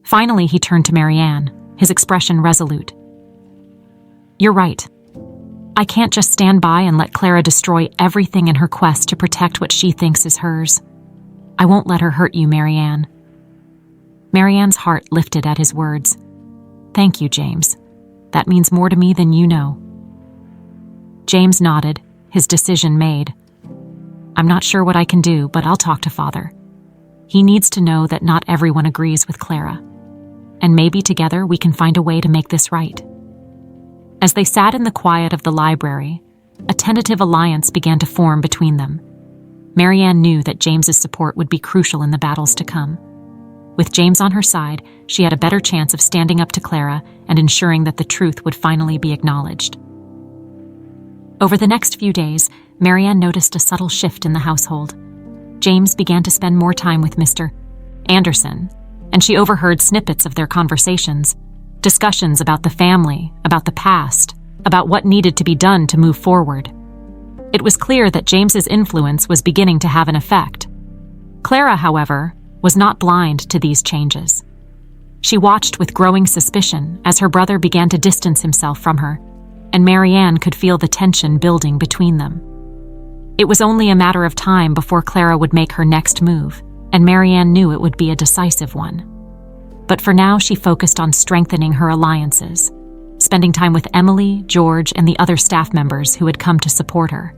Finally, he turned to Marianne, his expression resolute. "You're right. I can't just stand by and let Clara destroy everything in her quest to protect what she thinks is hers. I won't let her hurt you, Marianne." Marianne's heart lifted at his words. "Thank you, James. That means more to me than you know." James nodded, his decision made. "I'm not sure what I can do, but I'll talk to Father. He needs to know that not everyone agrees with Clara. And maybe together we can find a way to make this right." As they sat in the quiet of the library, a tentative alliance began to form between them. Marianne knew that James's support would be crucial in the battles to come. With James on her side, she had a better chance of standing up to Clara and ensuring that the truth would finally be acknowledged. Over the next few days, Marianne noticed a subtle shift in the household. James began to spend more time with Mr. Anderson, and she overheard snippets of their conversations, discussions about the family, about the past, about what needed to be done to move forward. It was clear that James's influence was beginning to have an effect. Clara, however, was not blind to these changes. She watched with growing suspicion as her brother began to distance himself from her, and Marianne could feel the tension building between them. It was only a matter of time before Clara would make her next move, and Marianne knew it would be a decisive one. But for now, she focused on strengthening her alliances, spending time with Emily, George, and the other staff members who had come to support her.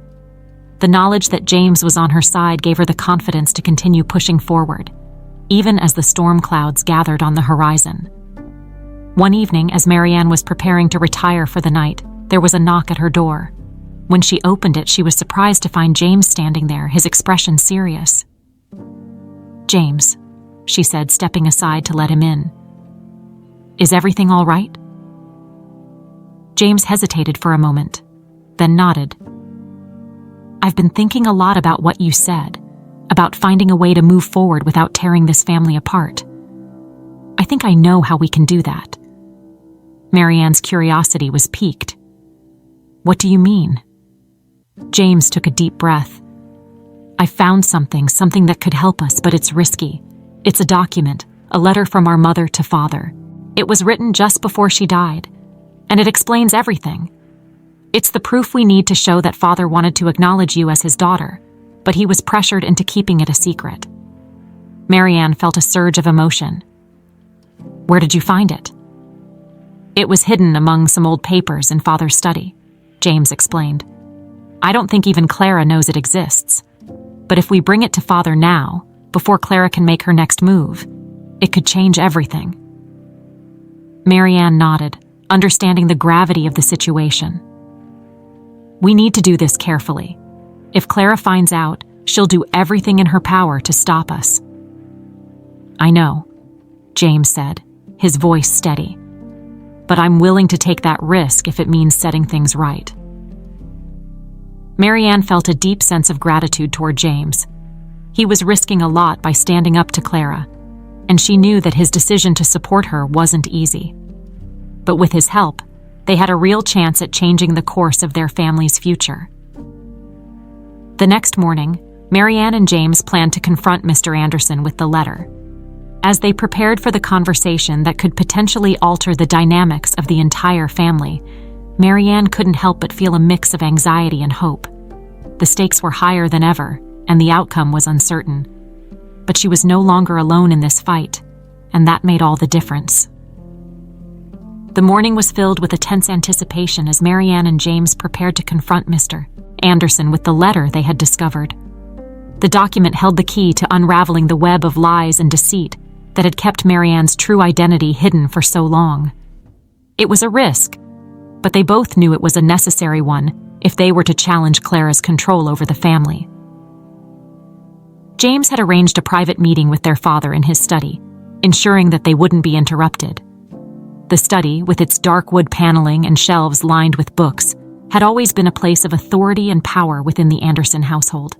The knowledge that James was on her side gave her the confidence to continue pushing forward, even as the storm clouds gathered on the horizon. One evening, as Marianne was preparing to retire for the night, there was a knock at her door. When she opened it, she was surprised to find James standing there, his expression serious. "James," she said, stepping aside to let him in. "Is everything all right?" James hesitated for a moment, then nodded. "I've been thinking a lot about what you said, about finding a way to move forward without tearing this family apart. I think I know how we can do that." Marianne's curiosity was piqued. "What do you mean?" James took a deep breath. "I found something that could help us, but it's risky. It's a document, a letter from our mother to Father. It was written just before she died, and it explains everything. It's the proof we need to show that Father wanted to acknowledge you as his daughter, but he was pressured into keeping it a secret." Marianne felt a surge of emotion. "Where did you find it?" "It was hidden among some old papers in Father's study," James explained. "I don't think even Clara knows it exists. But if we bring it to Father now, before Clara can make her next move, it could change everything." Marianne nodded, understanding the gravity of the situation. "We need to do this carefully. If Clara finds out, she'll do everything in her power to stop us." "I know," James said, his voice steady. "But I'm willing to take that risk if it means setting things right." Marianne felt a deep sense of gratitude toward James. He was risking a lot by standing up to Clara, and she knew that his decision to support her wasn't easy. But with his help, they had a real chance at changing the course of their family's future. The next morning, Marianne and James planned to confront Mr. Anderson with the letter. As they prepared for the conversation that could potentially alter the dynamics of the entire family, Marianne couldn't help but feel a mix of anxiety and hope. The stakes were higher than ever, and the outcome was uncertain. But she was no longer alone in this fight, and that made all the difference. The morning was filled with a tense anticipation as Marianne and James prepared to confront Mr. Anderson with the letter they had discovered. The document held the key to unraveling the web of lies and deceit that had kept Marianne's true identity hidden for so long. It was a risk, but they both knew it was a necessary one if they were to challenge Clara's control over the family. James had arranged a private meeting with their father in his study, ensuring that they wouldn't be interrupted. The study, with its dark wood paneling and shelves lined with books, had always been a place of authority and power within the Anderson household.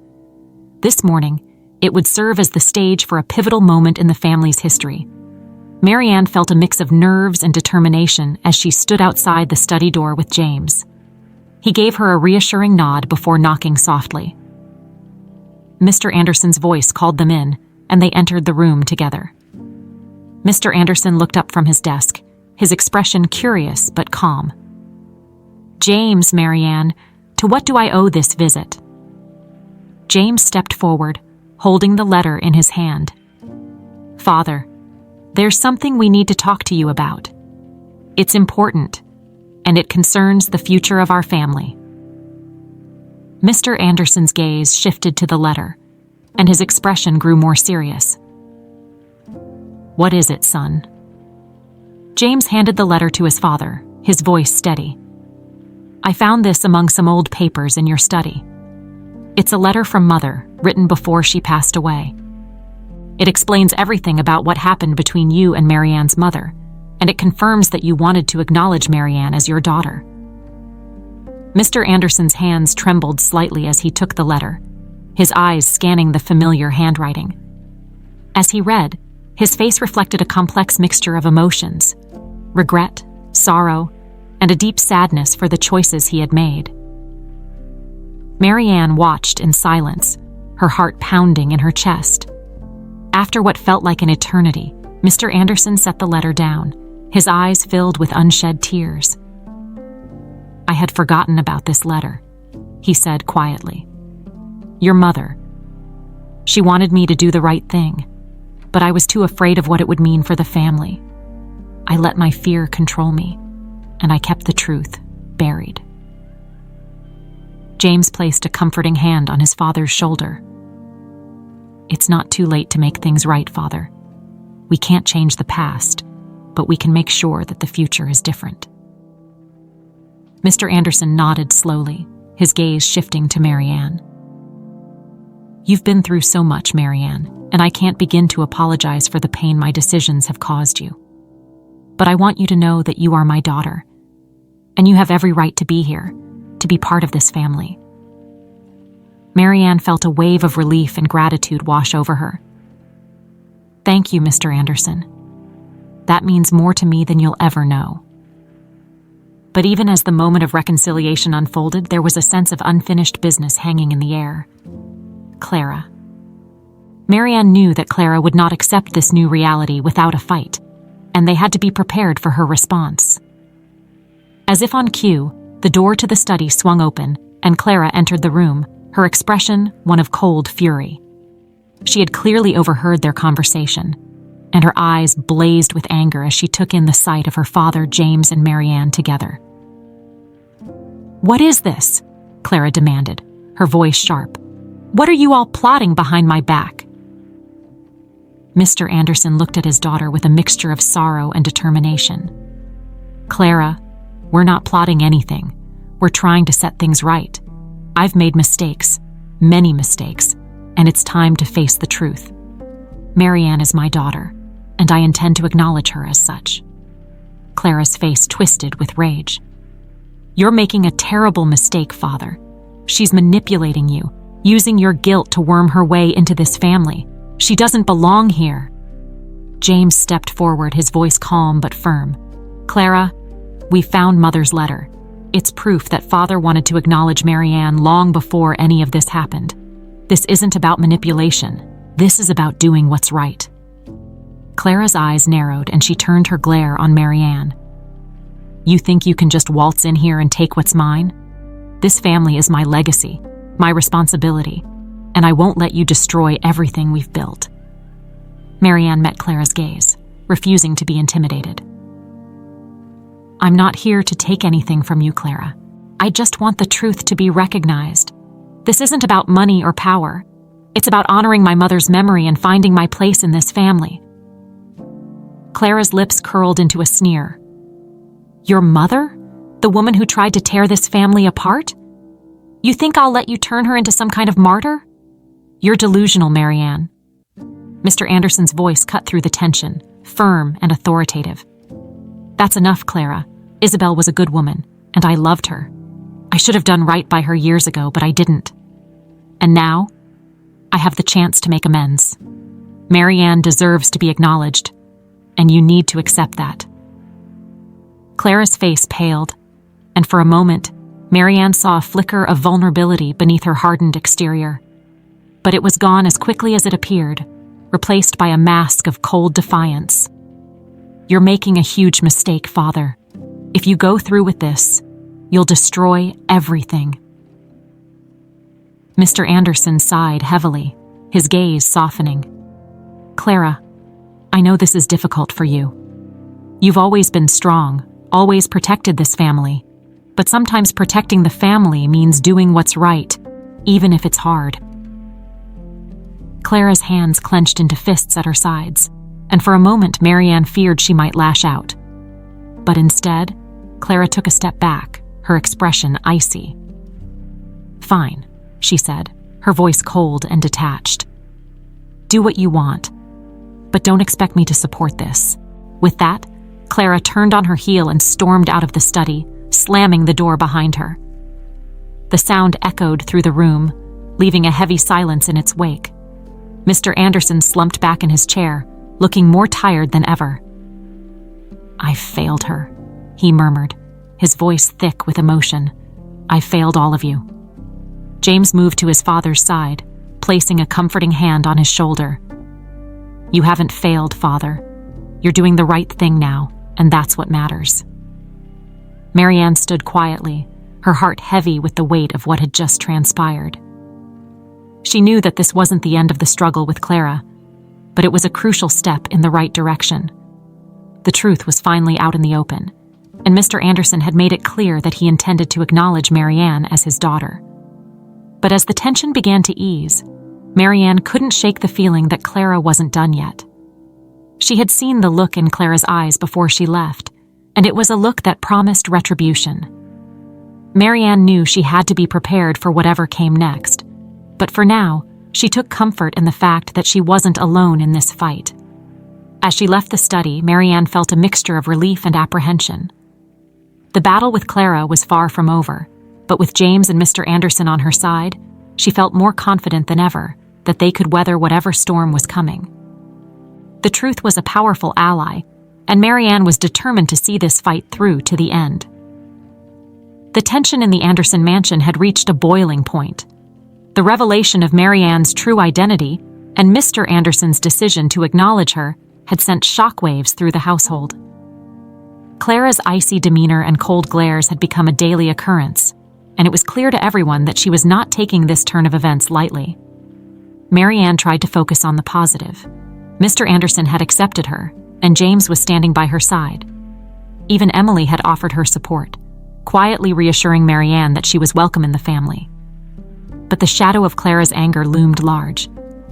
This morning, it would serve as the stage for a pivotal moment in the family's history. Marianne felt a mix of nerves and determination as she stood outside the study door with James. He gave her a reassuring nod before knocking softly. Mr. Anderson's voice called them in, and they entered the room together. Mr. Anderson looked up from his desk, his expression curious but calm. James, Marianne, to what do I owe this visit? James stepped forward, holding the letter in his hand. Father, there's something we need to talk to you about. It's important, and it concerns the future of our family. Mr. Anderson's gaze shifted to the letter, and his expression grew more serious. What is it, son? James handed the letter to his father, his voice steady. I found this among some old papers in your study. It's a letter from Mother, written before she passed away. It explains everything about what happened between you and Marianne's mother, and it confirms that you wanted to acknowledge Marianne as your daughter. Mr. Anderson's hands trembled slightly as he took the letter, his eyes scanning the familiar handwriting. As he read, his face reflected a complex mixture of emotions: regret, sorrow, and a deep sadness for the choices he had made. Marianne watched in silence, her heart pounding in her chest. After what felt like an eternity, Mr. Anderson set the letter down, his eyes filled with unshed tears. I had forgotten about this letter, he said quietly. Your mother. She wanted me to do the right thing, but I was too afraid of what it would mean for the family. I let my fear control me, and I kept the truth buried. James placed a comforting hand on his father's shoulder. It's not too late to make things right, Father. We can't change the past, but we can make sure that the future is different. Mr. Anderson nodded slowly, his gaze shifting to Marianne. You've been through so much, Marianne, and I can't begin to apologize for the pain my decisions have caused you. But I want you to know that you are my daughter, and you have every right to be here, to be part of this family. Marianne felt a wave of relief and gratitude wash over her. Thank you, Mr. Anderson. That means more to me than you'll ever know. But even as the moment of reconciliation unfolded, there was a sense of unfinished business hanging in the air. Clara. Marianne knew that Clara would not accept this new reality without a fight, and they had to be prepared for her response. As if on cue, the door to the study swung open, and Clara entered the room, her expression one of cold fury. She had clearly overheard their conversation, and her eyes blazed with anger as she took in the sight of her father, James, and Marianne together. What is this? Clara demanded, her voice sharp. What are you all plotting behind my back? Mr. Anderson looked at his daughter with a mixture of sorrow and determination. Clara, we're not plotting anything. We're trying to set things right. I've made mistakes, many mistakes, and it's time to face the truth. Marianne is my daughter, and I intend to acknowledge her as such. Clara's face twisted with rage. You're making a terrible mistake, Father. She's manipulating you, using your guilt to worm her way into this family. She doesn't belong here. James stepped forward, his voice calm but firm. Clara, we found Mother's letter. It's proof that Father wanted to acknowledge Marianne long before any of this happened. This isn't about manipulation. This is about doing what's right. Clara's eyes narrowed and she turned her glare on Marianne. You think you can just waltz in here and take what's mine? This family is my legacy, my responsibility, and I won't let you destroy everything we've built. Marianne met Clara's gaze, refusing to be intimidated. I'm not here to take anything from you, Clara. I just want the truth to be recognized. This isn't about money or power. It's about honoring my mother's memory and finding my place in this family. Clara's lips curled into a sneer. Your mother? The woman who tried to tear this family apart? You think I'll let you turn her into some kind of martyr? You're delusional, Marianne. Mr. Anderson's voice cut through the tension, firm and authoritative. That's enough, Clara. Isabel was a good woman, and I loved her. I should have done right by her years ago, but I didn't. And now, I have the chance to make amends. Marianne deserves to be acknowledged, and you need to accept that. Clara's face paled, and for a moment, Marianne saw a flicker of vulnerability beneath her hardened exterior. But it was gone as quickly as it appeared, replaced by a mask of cold defiance. You're making a huge mistake, Father. If you go through with this, You'll destroy everything." Mr. Anderson sighed heavily, his gaze softening. "Clara, I know this is difficult for you. You've always been strong, always protected this family, but sometimes protecting the family means doing what's right, even if it's hard." Clara's hands clenched into fists at her sides, and for a moment Marianne feared she might lash out. But instead, Clara took a step back, her expression icy. "Fine," she said, her voice cold and detached. "Do what you want, but don't expect me to support this." With that, Clara turned on her heel and stormed out of the study, slamming the door behind her. The sound echoed through the room, leaving a heavy silence in its wake. Mr. Anderson slumped back in his chair, looking more tired than ever. "I failed her," he murmured, his voice thick with emotion. "I failed all of you." James moved to his father's side, placing a comforting hand on his shoulder. "You haven't failed, Father. You're doing the right thing now, and that's what matters." Marianne stood quietly, her heart heavy with the weight of what had just transpired. She knew that this wasn't the end of the struggle with Clara, but it was a crucial step in the right direction. The truth was finally out in the open, and Mr. Anderson had made it clear that he intended to acknowledge Marianne as his daughter. But as the tension began to ease, Marianne couldn't shake the feeling that Clara wasn't done yet. She had seen the look in Clara's eyes before she left, and it was a look that promised retribution. Marianne knew she had to be prepared for whatever came next, but for now, she took comfort in the fact that she wasn't alone in this fight. As she left the study, Marianne felt a mixture of relief and apprehension. The battle with Clara was far from over, but with James and Mr. Anderson on her side, she felt more confident than ever that they could weather whatever storm was coming. The truth was a powerful ally, and Marianne was determined to see this fight through to the end. The tension in the Anderson mansion had reached a boiling point. The revelation of Marianne's true identity and Mr. Anderson's decision to acknowledge her had sent shockwaves through the household. Clara's icy demeanor and cold glares had become a daily occurrence, and it was clear to everyone that she was not taking this turn of events lightly. Marianne tried to focus on the positive. Mr. Anderson had accepted her, and James was standing by her side. Even Emily had offered her support, quietly reassuring Marianne that she was welcome in the family. But the shadow of Clara's anger loomed large,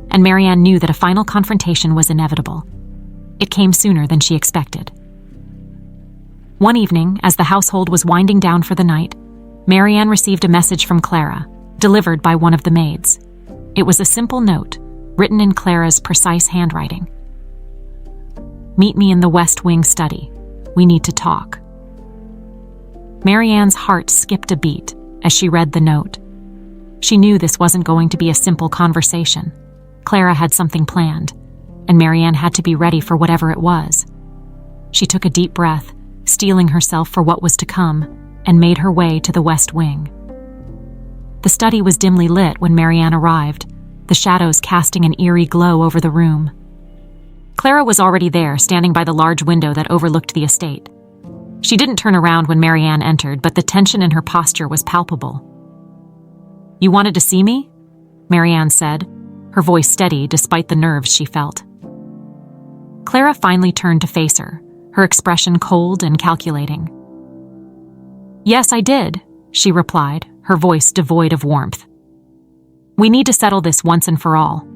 and Marianne knew that a final confrontation was inevitable. It came sooner than she expected. One evening, as the household was winding down for the night, Marianne received a message from Clara, delivered by one of the maids. It was a simple note, written in Clara's precise handwriting. "Meet me in the West Wing study. We need to talk." Marianne's heart skipped a beat as she read the note. She knew this wasn't going to be a simple conversation. Clara had something planned, and Marianne had to be ready for whatever it was. She took a deep breath, steeling herself for what was to come, and made her way to the West Wing. The study was dimly lit when Marianne arrived, the shadows casting an eerie glow over the room. Clara was already there, standing by the large window that overlooked the estate. She didn't turn around when Marianne entered, but the tension in her posture was palpable. "You wanted to see me?" Marianne said, her voice steady despite the nerves she felt. Clara finally turned to face her, her expression cold and calculating. "Yes, I did," she replied, her voice devoid of warmth. "We need to settle this once and for all."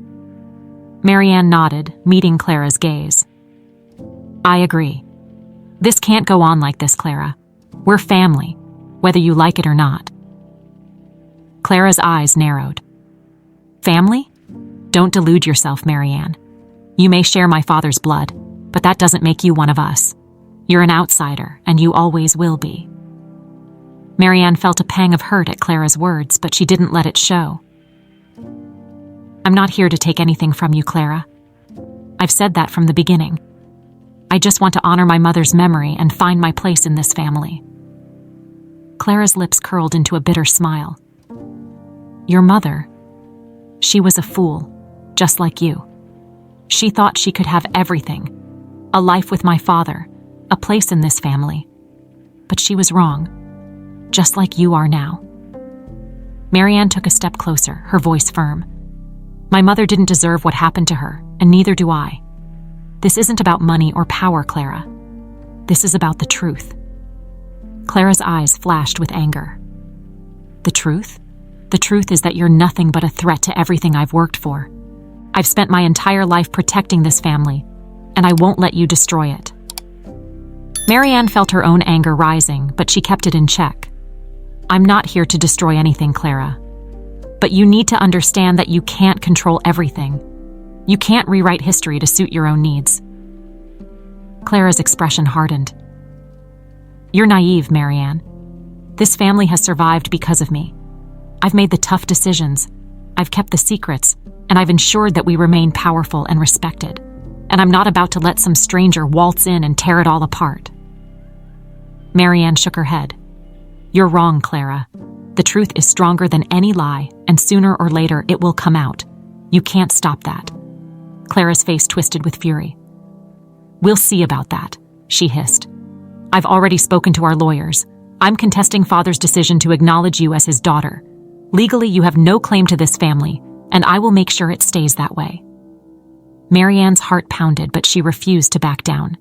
Marianne nodded, meeting Clara's gaze. "I agree. This can't go on like this, Clara. We're family, whether you like it or not." Clara's eyes narrowed. "Family? Don't delude yourself, Marianne. You may share my father's blood, but that doesn't make you one of us. You're an outsider, and you always will be." Marianne felt a pang of hurt at Clara's words, but she didn't let it show. "I'm not here to take anything from you, Clara. I've said that from the beginning. I just want to honor my mother's memory and find my place in this family." Clara's lips curled into a bitter smile. "Your mother, she was a fool, just like you. She thought she could have everything, a life with my father, a place in this family. But she was wrong. just like you are now." Marianne took a step closer, her voice firm. "My mother didn't deserve what happened to her, and neither do I. This isn't about money or power, Clara. This is about the truth." Clara's eyes flashed with anger. "The truth? The truth is that you're nothing but a threat to everything I've worked for. I've spent my entire life protecting this family, and I won't let you destroy it." Marianne felt her own anger rising, but she kept it in check. "I'm not here to destroy anything, Clara. But you need to understand that you can't control everything. You can't rewrite history to suit your own needs." Clara's expression hardened. "You're naive, Marianne. This family has survived because of me. I've made the tough decisions, I've kept the secrets, and I've ensured that we remain powerful and respected. And I'm not about to let some stranger waltz in and tear it all apart." Marianne shook her head. "You're wrong, Clara. The truth is stronger than any lie, and sooner or later it will come out. You can't stop that." Clara's face twisted with fury. "We'll see about that," she hissed. "I've already spoken to our lawyers. I'm contesting Father's decision to acknowledge you as his daughter. Legally, you have no claim to this family, and I will make sure it stays that way." Marianne's heart pounded, but she refused to back down.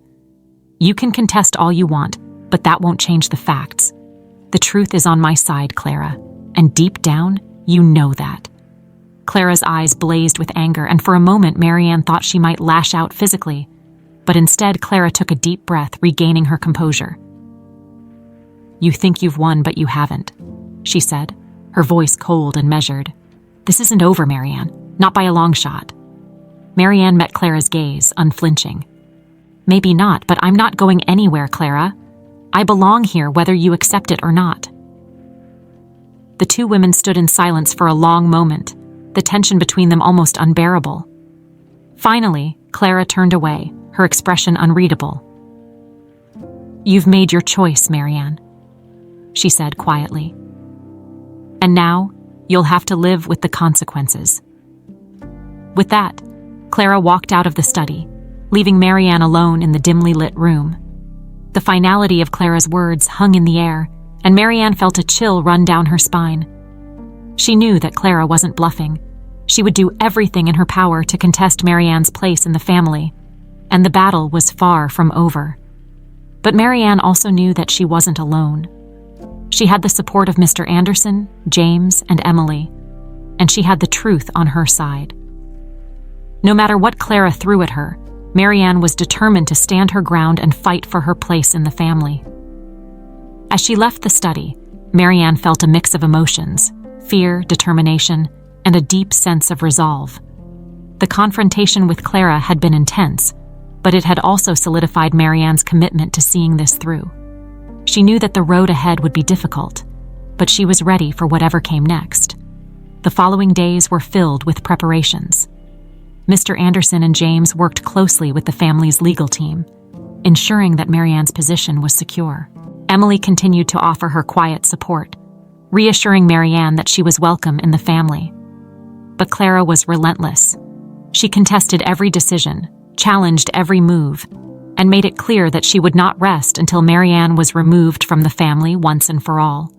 "You can contest all you want, but that won't change the facts. The truth is on my side, Clara, and deep down, you know that." Clara's eyes blazed with anger, and for a moment Marianne thought she might lash out physically, but instead Clara took a deep breath, regaining her composure. "You think you've won, but you haven't," she said, her voice cold and measured. "This isn't over, Marianne, not by a long shot." Marianne met Clara's gaze, unflinching. "Maybe not, but I'm not going anywhere, Clara. I belong here whether you accept it or not." The two women stood in silence for a long moment, the tension between them almost unbearable. Finally, Clara turned away, her expression unreadable. "You've made your choice, Marianne," she said quietly. "And now, you'll have to live with the consequences." With that, Clara walked out of the study, leaving Marianne alone in the dimly lit room. The finality of Clara's words hung in the air, and Marianne felt a chill run down her spine. She knew that Clara wasn't bluffing. She would do everything in her power to contest Marianne's place in the family, and the battle was far from over. But Marianne also knew that she wasn't alone. She had the support of Mr. Anderson, James, and Emily, and she had the truth on her side. No matter what Clara threw at her, Marianne was determined to stand her ground and fight for her place in the family. As she left the study, Marianne felt a mix of emotions: fear, determination, and a deep sense of resolve. The confrontation with Clara had been intense, but it had also solidified Marianne's commitment to seeing this through. She knew that the road ahead would be difficult, but she was ready for whatever came next. The following days were filled with preparations. Mr. Anderson and James worked closely with the family's legal team, ensuring that Marianne's position was secure. Emily continued to offer her quiet support, reassuring Marianne that she was welcome in the family. But Clara was relentless. She contested every decision, challenged every move, and made it clear that she would not rest until Marianne was removed from the family once and for all.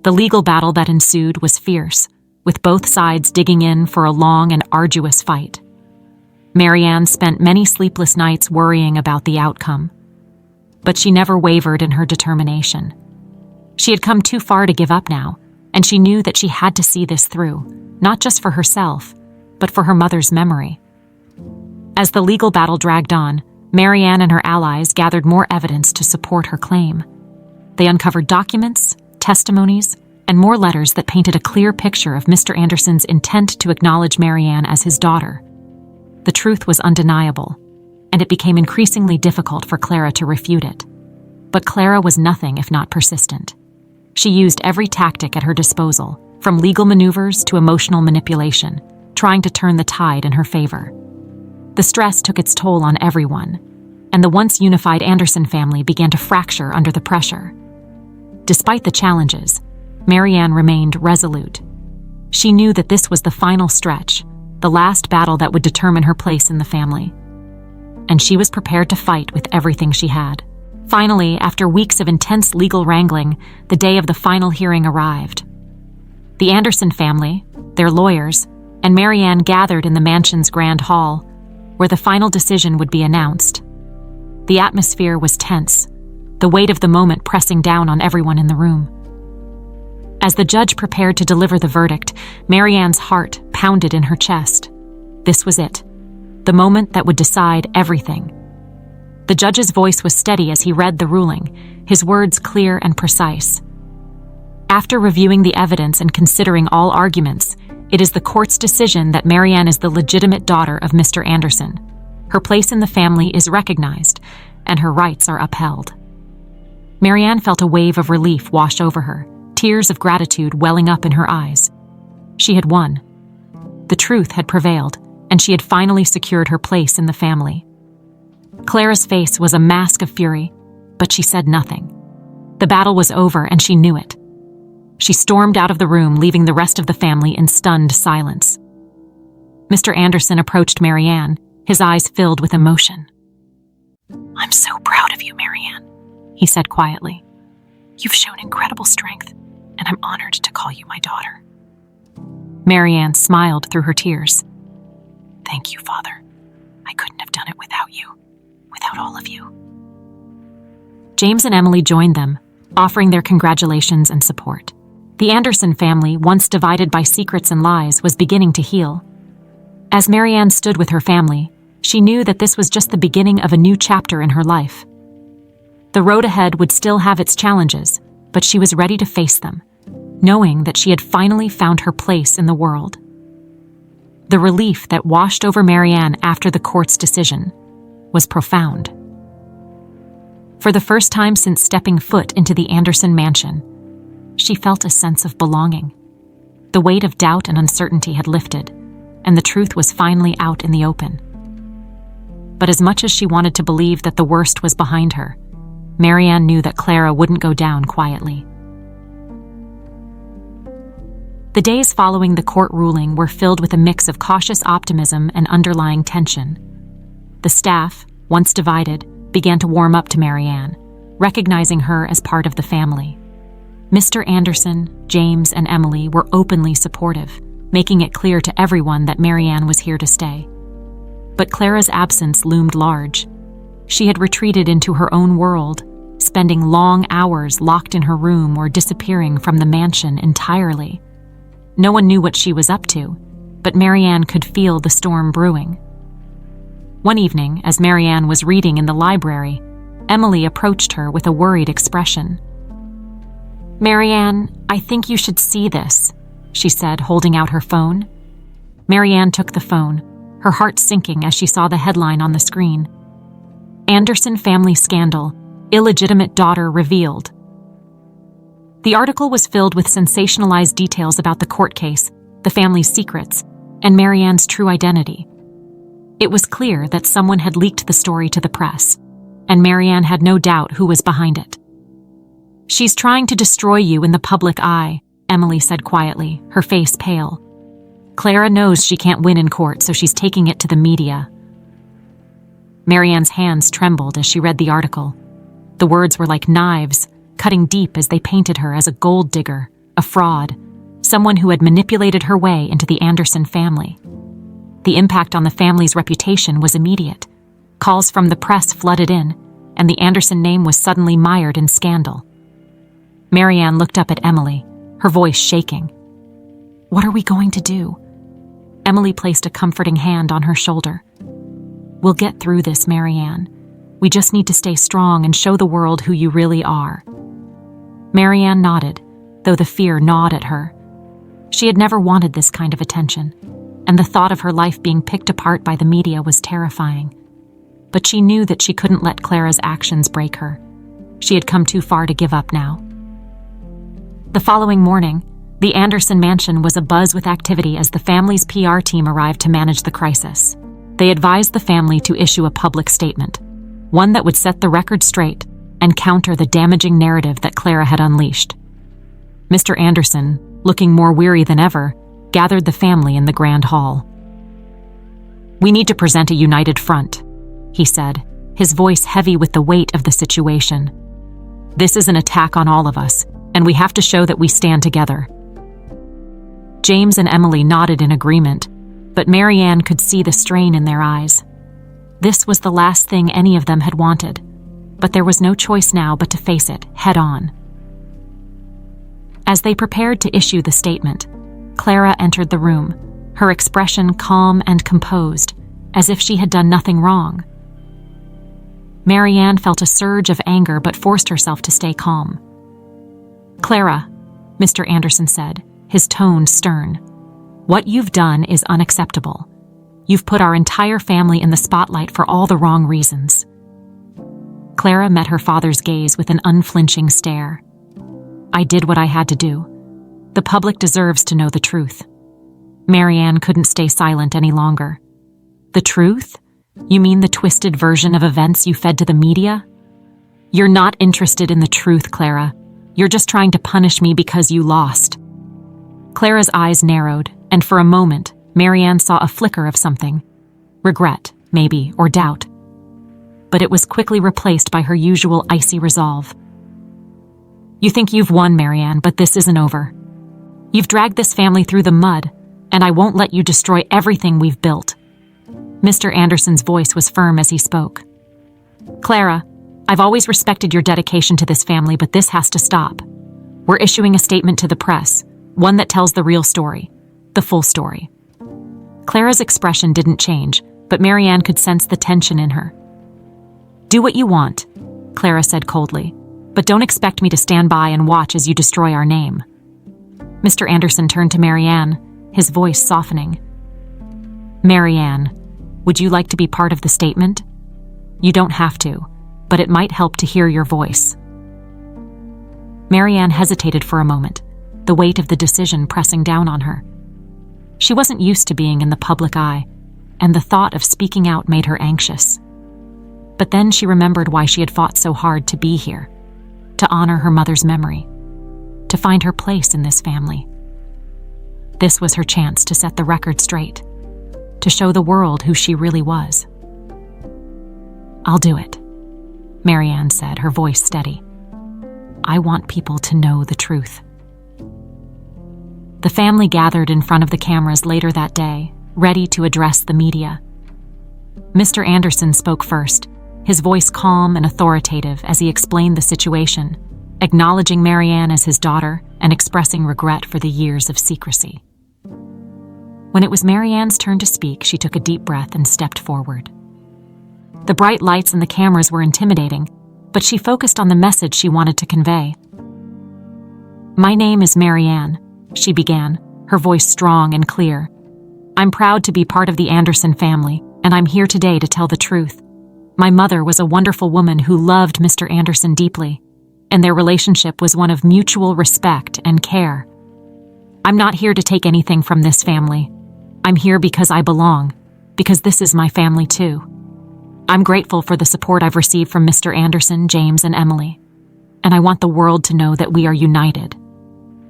The legal battle that ensued was fierce, with both sides digging in for a long and arduous fight. Marianne spent many sleepless nights worrying about the outcome, but she never wavered in her determination. She had come too far to give up now, and she knew that she had to see this through, not just for herself, but for her mother's memory. As the legal battle dragged on, Marianne and her allies gathered more evidence to support her claim. They uncovered documents, testimonies, and more letters that painted a clear picture of Mr. Anderson's intent to acknowledge Marianne as his daughter. The truth was undeniable, and it became increasingly difficult for Clara to refute it. But Clara was nothing if not persistent. She used every tactic at her disposal, from legal maneuvers to emotional manipulation, trying to turn the tide in her favor. The stress took its toll on everyone, and the once unified Anderson family began to fracture under the pressure. Despite the challenges, Marianne remained resolute. She knew that this was the final stretch, the last battle that would determine her place in the family. And she was prepared to fight with everything she had. Finally, after weeks of intense legal wrangling, the day of the final hearing arrived. The Anderson family, their lawyers, and Marianne gathered in the mansion's grand hall, where the final decision would be announced. The atmosphere was tense, the weight of the moment pressing down on everyone in the room. As the judge prepared to deliver the verdict, Marianne's heart pounded in her chest. This was it, the moment that would decide everything. The judge's voice was steady as he read the ruling, his words clear and precise. After reviewing the evidence and considering all arguments, it is the court's decision that Marianne is the legitimate daughter of Mr. Anderson. Her place in the family is recognized, and her rights are upheld. Marianne felt a wave of relief wash over her, tears of gratitude welling up in her eyes. She had won. The truth had prevailed, and she had finally secured her place in the family. Clara's face was a mask of fury, but she said nothing. The battle was over, and she knew it. She stormed out of the room, leaving the rest of the family in stunned silence. Mr. Anderson approached Marianne, his eyes filled with emotion. "I'm so proud of you, Marianne," he said quietly. "You've shown incredible strength, and I'm honored to call you my daughter." Marianne smiled through her tears. "Thank you, Father. I couldn't have done it without you, without all of you." James and Emily joined them, offering their congratulations and support. The Anderson family, once divided by secrets and lies, was beginning to heal. As Marianne stood with her family, she knew that this was just the beginning of a new chapter in her life. The road ahead would still have its challenges, but she was ready to face them, knowing that she had finally found her place in the world. The relief that washed over Marianne after the court's decision was profound. For the first time since stepping foot into the Anderson mansion, she felt a sense of belonging. The weight of doubt and uncertainty had lifted, and the truth was finally out in the open. But as much as she wanted to believe that the worst was behind her, Marianne knew that Clara wouldn't go down quietly. The days following the court ruling were filled with a mix of cautious optimism and underlying tension. The staff, once divided, began to warm up to Marianne, recognizing her as part of the family. Mr. Anderson, James, and Emily were openly supportive, making it clear to everyone that Marianne was here to stay. But Clara's absence loomed large. She had retreated into her own world, spending long hours locked in her room or disappearing from the mansion entirely. No one knew what she was up to, but Marianne could feel the storm brewing. One evening, as Marianne was reading in the library, Emily approached her with a worried expression. "Marianne, I think you should see this," she said, holding out her phone. Marianne took the phone, her heart sinking as she saw the headline on the screen. "Anderson Family Scandal, Illegitimate Daughter Revealed." The article was filled with sensationalized details about the court case, the family's secrets, and Marianne's true identity. It was clear that someone had leaked the story to the press, and Marianne had no doubt who was behind it. "She's trying to destroy you in the public eye," Emily said quietly, her face pale. "Clara knows she can't win in court, so she's taking it to the media." Marianne's hands trembled as she read the article. The words were like knives, cutting deep as they painted her as a gold digger, a fraud, someone who had manipulated her way into the Anderson family. The impact on the family's reputation was immediate. Calls from the press flooded in, and the Anderson name was suddenly mired in scandal. Marianne looked up at Emily, her voice shaking. "What are we going to do?" Emily placed a comforting hand on her shoulder. "We'll get through this, Marianne. We just need to stay strong and show the world who you really are." Marianne nodded, though the fear gnawed at her. She had never wanted this kind of attention, and the thought of her life being picked apart by the media was terrifying. But she knew that she couldn't let Clara's actions break her. She had come too far to give up now. The following morning, the Anderson mansion was abuzz with activity as the family's PR team arrived to manage the crisis. They advised the family to issue a public statement, one that would set the record straight and counter the damaging narrative that Clara had unleashed. Mr. Anderson, looking more weary than ever, gathered the family in the grand hall. "We need to present a united front," he said, his voice heavy with the weight of the situation. "This is an attack on all of us, and we have to show that we stand together." James and Emily nodded in agreement, but Marianne could see the strain in their eyes. This was the last thing any of them had wanted, but there was no choice now but to face it head on. As they prepared to issue the statement, Clara entered the room, her expression calm and composed, as if she had done nothing wrong. Marianne felt a surge of anger but forced herself to stay calm. "Clara," Mr. Anderson said, his tone stern, "what you've done is unacceptable. You've put our entire family in the spotlight for all the wrong reasons." Clara met her father's gaze with an unflinching stare. "I did what I had to do. The public deserves to know the truth." Marianne couldn't stay silent any longer. "The truth? You mean the twisted version of events you fed to the media?" "You're not interested in the truth, Clara. You're just trying to punish me because you lost." Clara's eyes narrowed, and for a moment, Marianne saw a flicker of something. Regret, maybe, or doubt. But it was quickly replaced by her usual icy resolve. "You think you've won, Marianne, but this isn't over. You've dragged this family through the mud, and I won't let you destroy everything we've built." Mr. Anderson's voice was firm as he spoke. "Clara, I've always respected your dedication to this family, but this has to stop. We're issuing a statement to the press, one that tells the real story, the full story." Clara's expression didn't change, but Marianne could sense the tension in her. "Do what you want," Clara said coldly, "but don't expect me to stand by and watch as you destroy our name." Mr. Anderson turned to Marianne, his voice softening. "Marianne, would you like to be part of the statement? You don't have to, but it might help to hear your voice." Marianne hesitated for a moment, the weight of the decision pressing down on her. She wasn't used to being in the public eye, and the thought of speaking out made her anxious. But then she remembered why she had fought so hard to be here, to honor her mother's memory, to find her place in this family. This was her chance to set the record straight, to show the world who she really was. "I'll do it," Marianne said, her voice steady. "I want people to know the truth." The family gathered in front of the cameras later that day, ready to address the media. Mr. Anderson spoke first, his voice calm and authoritative as he explained the situation, acknowledging Marianne as his daughter and expressing regret for the years of secrecy. When it was Marianne's turn to speak, she took a deep breath and stepped forward. The bright lights and the cameras were intimidating, but she focused on the message she wanted to convey. "My name is Marianne," she began, her voice strong and clear. "I'm proud to be part of the Anderson family, and I'm here today to tell the truth. My mother was a wonderful woman who loved Mr. Anderson deeply, and their relationship was one of mutual respect and care. I'm not here to take anything from this family. I'm here because I belong, because this is my family too. I'm grateful for the support I've received from Mr. Anderson, James, and Emily, and I want the world to know that we are united.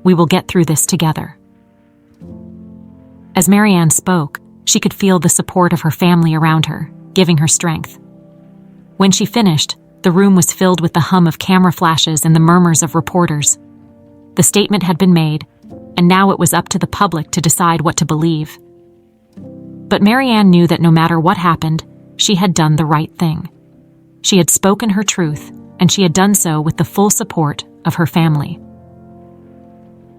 We will get through this together." As Marianne spoke, she could feel the support of her family around her, giving her strength. When she finished, the room was filled with the hum of camera flashes and the murmurs of reporters. The statement had been made, and now it was up to the public to decide what to believe. But Marianne knew that no matter what happened, she had done the right thing. She had spoken her truth, and she had done so with the full support of her family.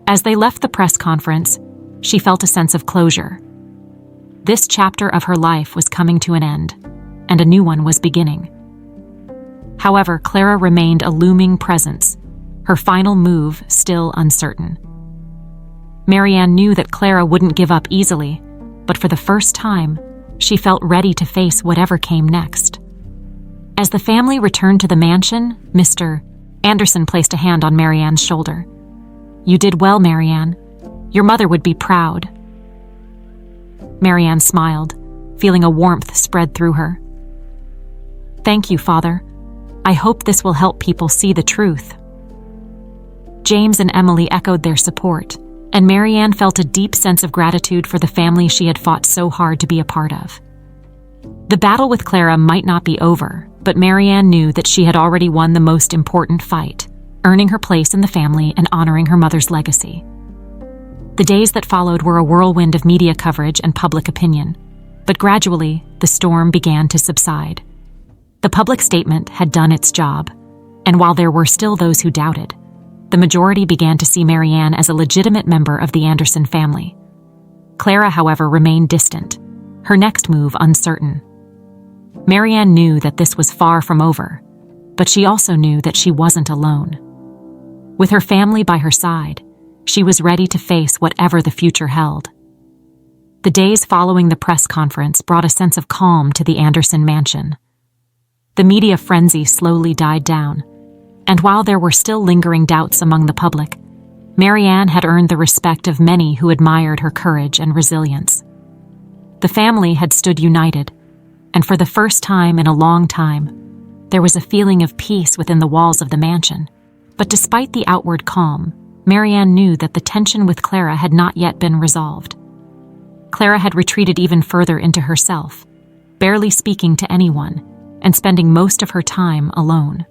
As they left the press conference, she felt a sense of closure. This chapter of her life was coming to an end, and a new one was beginning. However, Clara remained a looming presence, her final move still uncertain. Marianne knew that Clara wouldn't give up easily, but for the first time, she felt ready to face whatever came next. As the family returned to the mansion, Mr. Anderson placed a hand on Marianne's shoulder. "You did well, Marianne. Your mother would be proud." Marianne smiled, feeling a warmth spread through her. "Thank you, Father. I hope this will help people see the truth." James and Emily echoed their support, and Marianne felt a deep sense of gratitude for the family she had fought so hard to be a part of. The battle with Clara might not be over, But Marianne knew that she had already won the most important fight, earning her place in the family and honoring her mother's legacy. The days that followed were a whirlwind of media coverage and public opinion, but gradually, the storm began to subside. The public statement had done its job, and while there were still those who doubted, the majority began to see Marianne as a legitimate member of the Anderson family. Clara, however, remained distant, her next move uncertain. Marianne knew that this was far from over, but she also knew that she wasn't alone. With her family by her side, she was ready to face whatever the future held. The days following the press conference brought a sense of calm to the Anderson mansion. The media frenzy slowly died down, and while there were still lingering doubts among the public, Marianne had earned the respect of many who admired her courage and resilience. The family had stood united, and for the first time in a long time, there was a feeling of peace within the walls of the mansion. But despite the outward calm, Marianne knew that the tension with Clara had not yet been resolved. Clara had retreated even further into herself, barely speaking to anyone, and spending most of her time alone.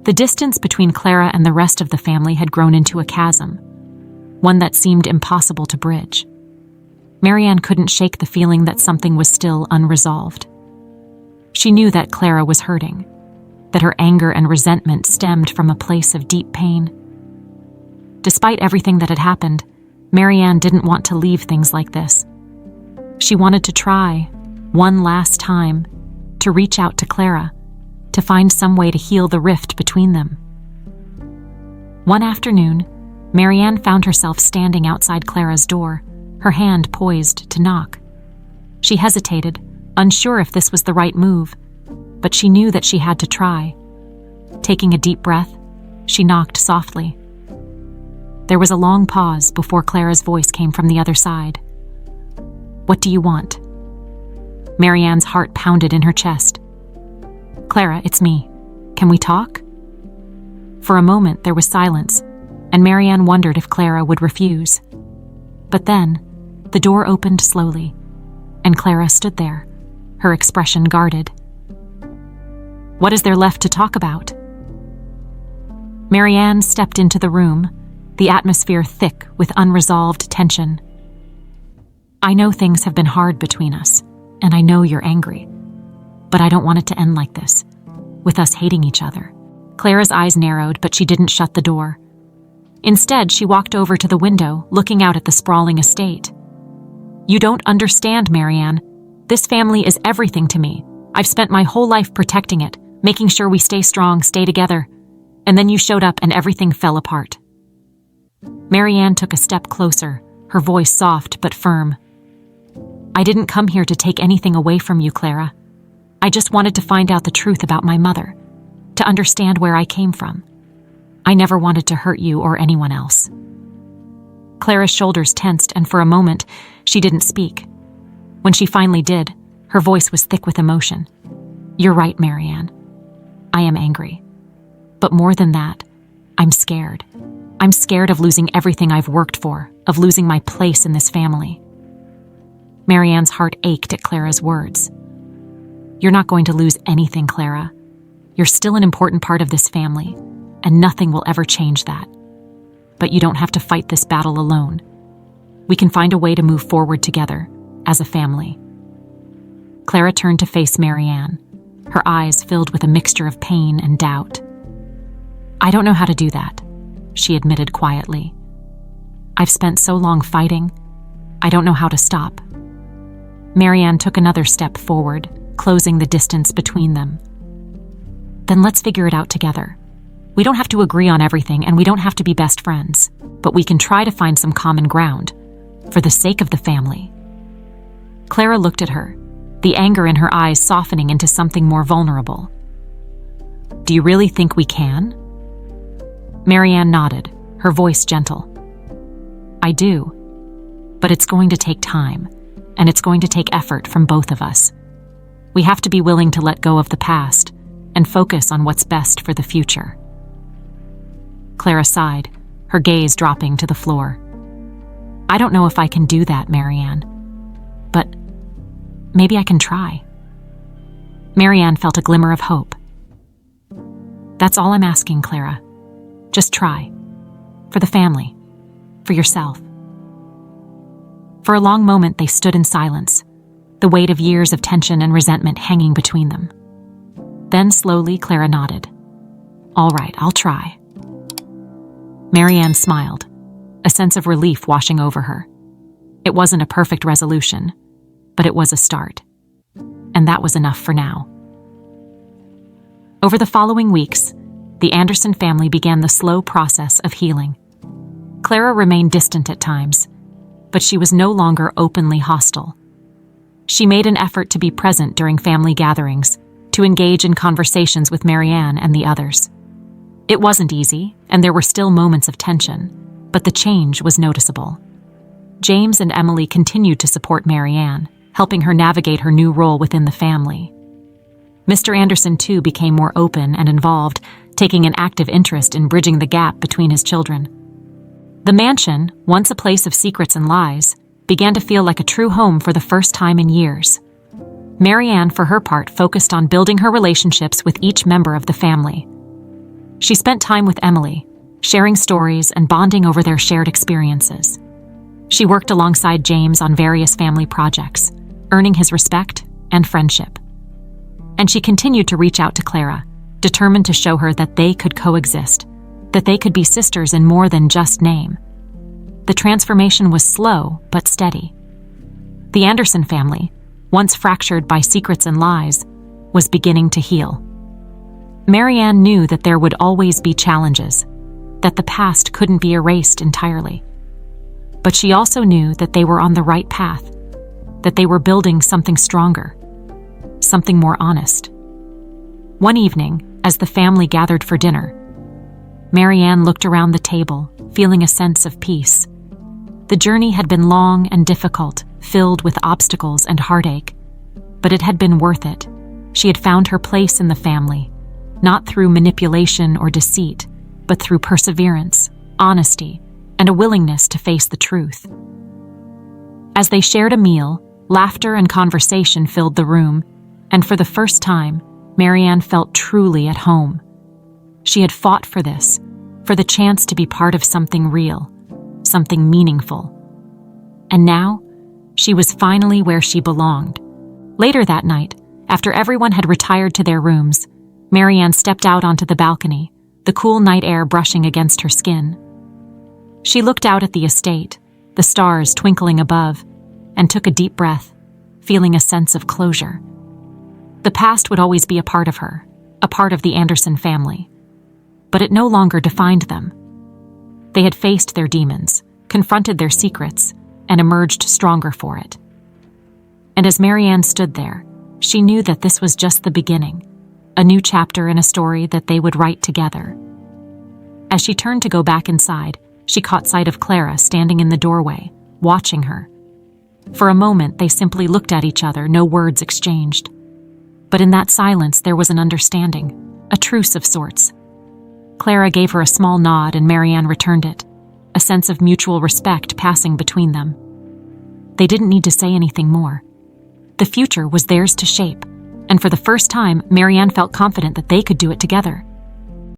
The distance between Clara and the rest of the family had grown into a chasm, one that seemed impossible to bridge. Marianne couldn't shake the feeling that something was still unresolved. She knew that Clara was hurting, that her anger and resentment stemmed from a place of deep pain. Despite everything that had happened, Marianne didn't want to leave things like this. She wanted to try, one last time, to reach out to Clara, to find some way to heal the rift between them. One afternoon, Marianne found herself standing outside Clara's door, her hand poised to knock. She hesitated, unsure if this was the right move, but she knew that she had to try. Taking a deep breath, she knocked softly. There was a long pause before Clara's voice came from the other side. "What do you want?" Marianne's heart pounded in her chest. "Clara, it's me. Can we talk?" For a moment, there was silence, and Marianne wondered if Clara would refuse. But then, the door opened slowly, and Clara stood there, her expression guarded. "What is there left to talk about?" Marianne stepped into the room, the atmosphere thick with unresolved tension. "I know things have been hard between us, and I know you're angry. But I don't want it to end like this, with us hating each other." Clara's eyes narrowed, but she didn't shut the door. Instead, she walked over to the window, looking out at the sprawling estate. "You don't understand, Marianne. This family is everything to me. I've spent my whole life protecting it, making sure we stay strong, stay together. And then you showed up and everything fell apart." Marianne took a step closer, her voice soft but firm. "I didn't come here to take anything away from you, Clara. I just wanted to find out the truth about my mother, to understand where I came from. I never wanted to hurt you or anyone else." Clara's shoulders tensed, and for a moment, she didn't speak. When she finally did, her voice was thick with emotion. "You're right, Marianne. I am angry. But more than that, I'm scared. I'm scared of losing everything I've worked for, of losing my place in this family." Marianne's heart ached at Clara's words. "You're not going to lose anything, Clara. You're still an important part of this family, and nothing will ever change that. But you don't have to fight this battle alone. We can find a way to move forward together, as a family." Clara turned to face Marianne, her eyes filled with a mixture of pain and doubt. "I don't know how to do that," she admitted quietly. "I've spent so long fighting, I don't know how to stop." Marianne took another step forward, closing the distance between them. "Then let's figure it out together. We don't have to agree on everything, and we don't have to be best friends, but we can try to find some common ground, for the sake of the family." Clara looked at her, the anger in her eyes softening into something more vulnerable. "Do you really think we can?" Marianne nodded, her voice gentle. "I do, but it's going to take time, and it's going to take effort from both of us. We have to be willing to let go of the past and focus on what's best for the future." Clara sighed, her gaze dropping to the floor. "I don't know if I can do that, Marianne, but maybe I can try." Marianne felt a glimmer of hope. "That's all I'm asking, Clara. Just try. For the family. For yourself." For a long moment they stood in silence, the weight of years of tension and resentment hanging between them. Then slowly Clara nodded. "All right, I'll try." Marianne smiled, a sense of relief washing over her. It wasn't a perfect resolution, but it was a start. And that was enough for now. Over the following weeks, the Anderson family began the slow process of healing. Clara remained distant at times, but she was no longer openly hostile. She made an effort to be present during family gatherings, to engage in conversations with Marianne and the others. It wasn't easy, and there were still moments of tension, but the change was noticeable. James and Emily continued to support Marianne, helping her navigate her new role within the family. Mr. Anderson, too, became more open and involved, taking an active interest in bridging the gap between his children. The mansion, once a place of secrets and lies, began to feel like a true home for the first time in years. Marianne, for her part, focused on building her relationships with each member of the family. She spent time with Emily, sharing stories and bonding over their shared experiences. She worked alongside James on various family projects, earning his respect and friendship. And she continued to reach out to Clara, determined to show her that they could coexist, that they could be sisters in more than just name. The transformation was slow but steady. The Anderson family, once fractured by secrets and lies, was beginning to heal. Marianne knew that there would always be challenges, that the past couldn't be erased entirely. But she also knew that they were on the right path, that they were building something stronger, something more honest. One evening, as the family gathered for dinner, Marianne looked around the table, feeling a sense of peace. The journey had been long and difficult, filled with obstacles and heartache, but it had been worth it. She had found her place in the family, not through manipulation or deceit, but through perseverance, honesty, and a willingness to face the truth. As they shared a meal, laughter and conversation filled the room, and for the first time, Marianne felt truly at home. She had fought for this, for the chance to be part of something real, something meaningful. And now, she was finally where she belonged. Later that night, after everyone had retired to their rooms, Marianne stepped out onto the balcony, the cool night air brushing against her skin. She looked out at the estate, the stars twinkling above, and took a deep breath, feeling a sense of closure. The past would always be a part of her, a part of the Anderson family. But it no longer defined them. They had faced their demons, confronted their secrets, and emerged stronger for it. And as Marianne stood there, she knew that this was just the beginning, a new chapter in a story that they would write together. As she turned to go back inside, she caught sight of Clara standing in the doorway, watching her. For a moment, they simply looked at each other, no words exchanged. But in that silence, there was an understanding, a truce of sorts. Clara gave her a small nod and Marianne returned it, a sense of mutual respect passing between them. They didn't need to say anything more. The future was theirs to shape, and for the first time, Marianne felt confident that they could do it together.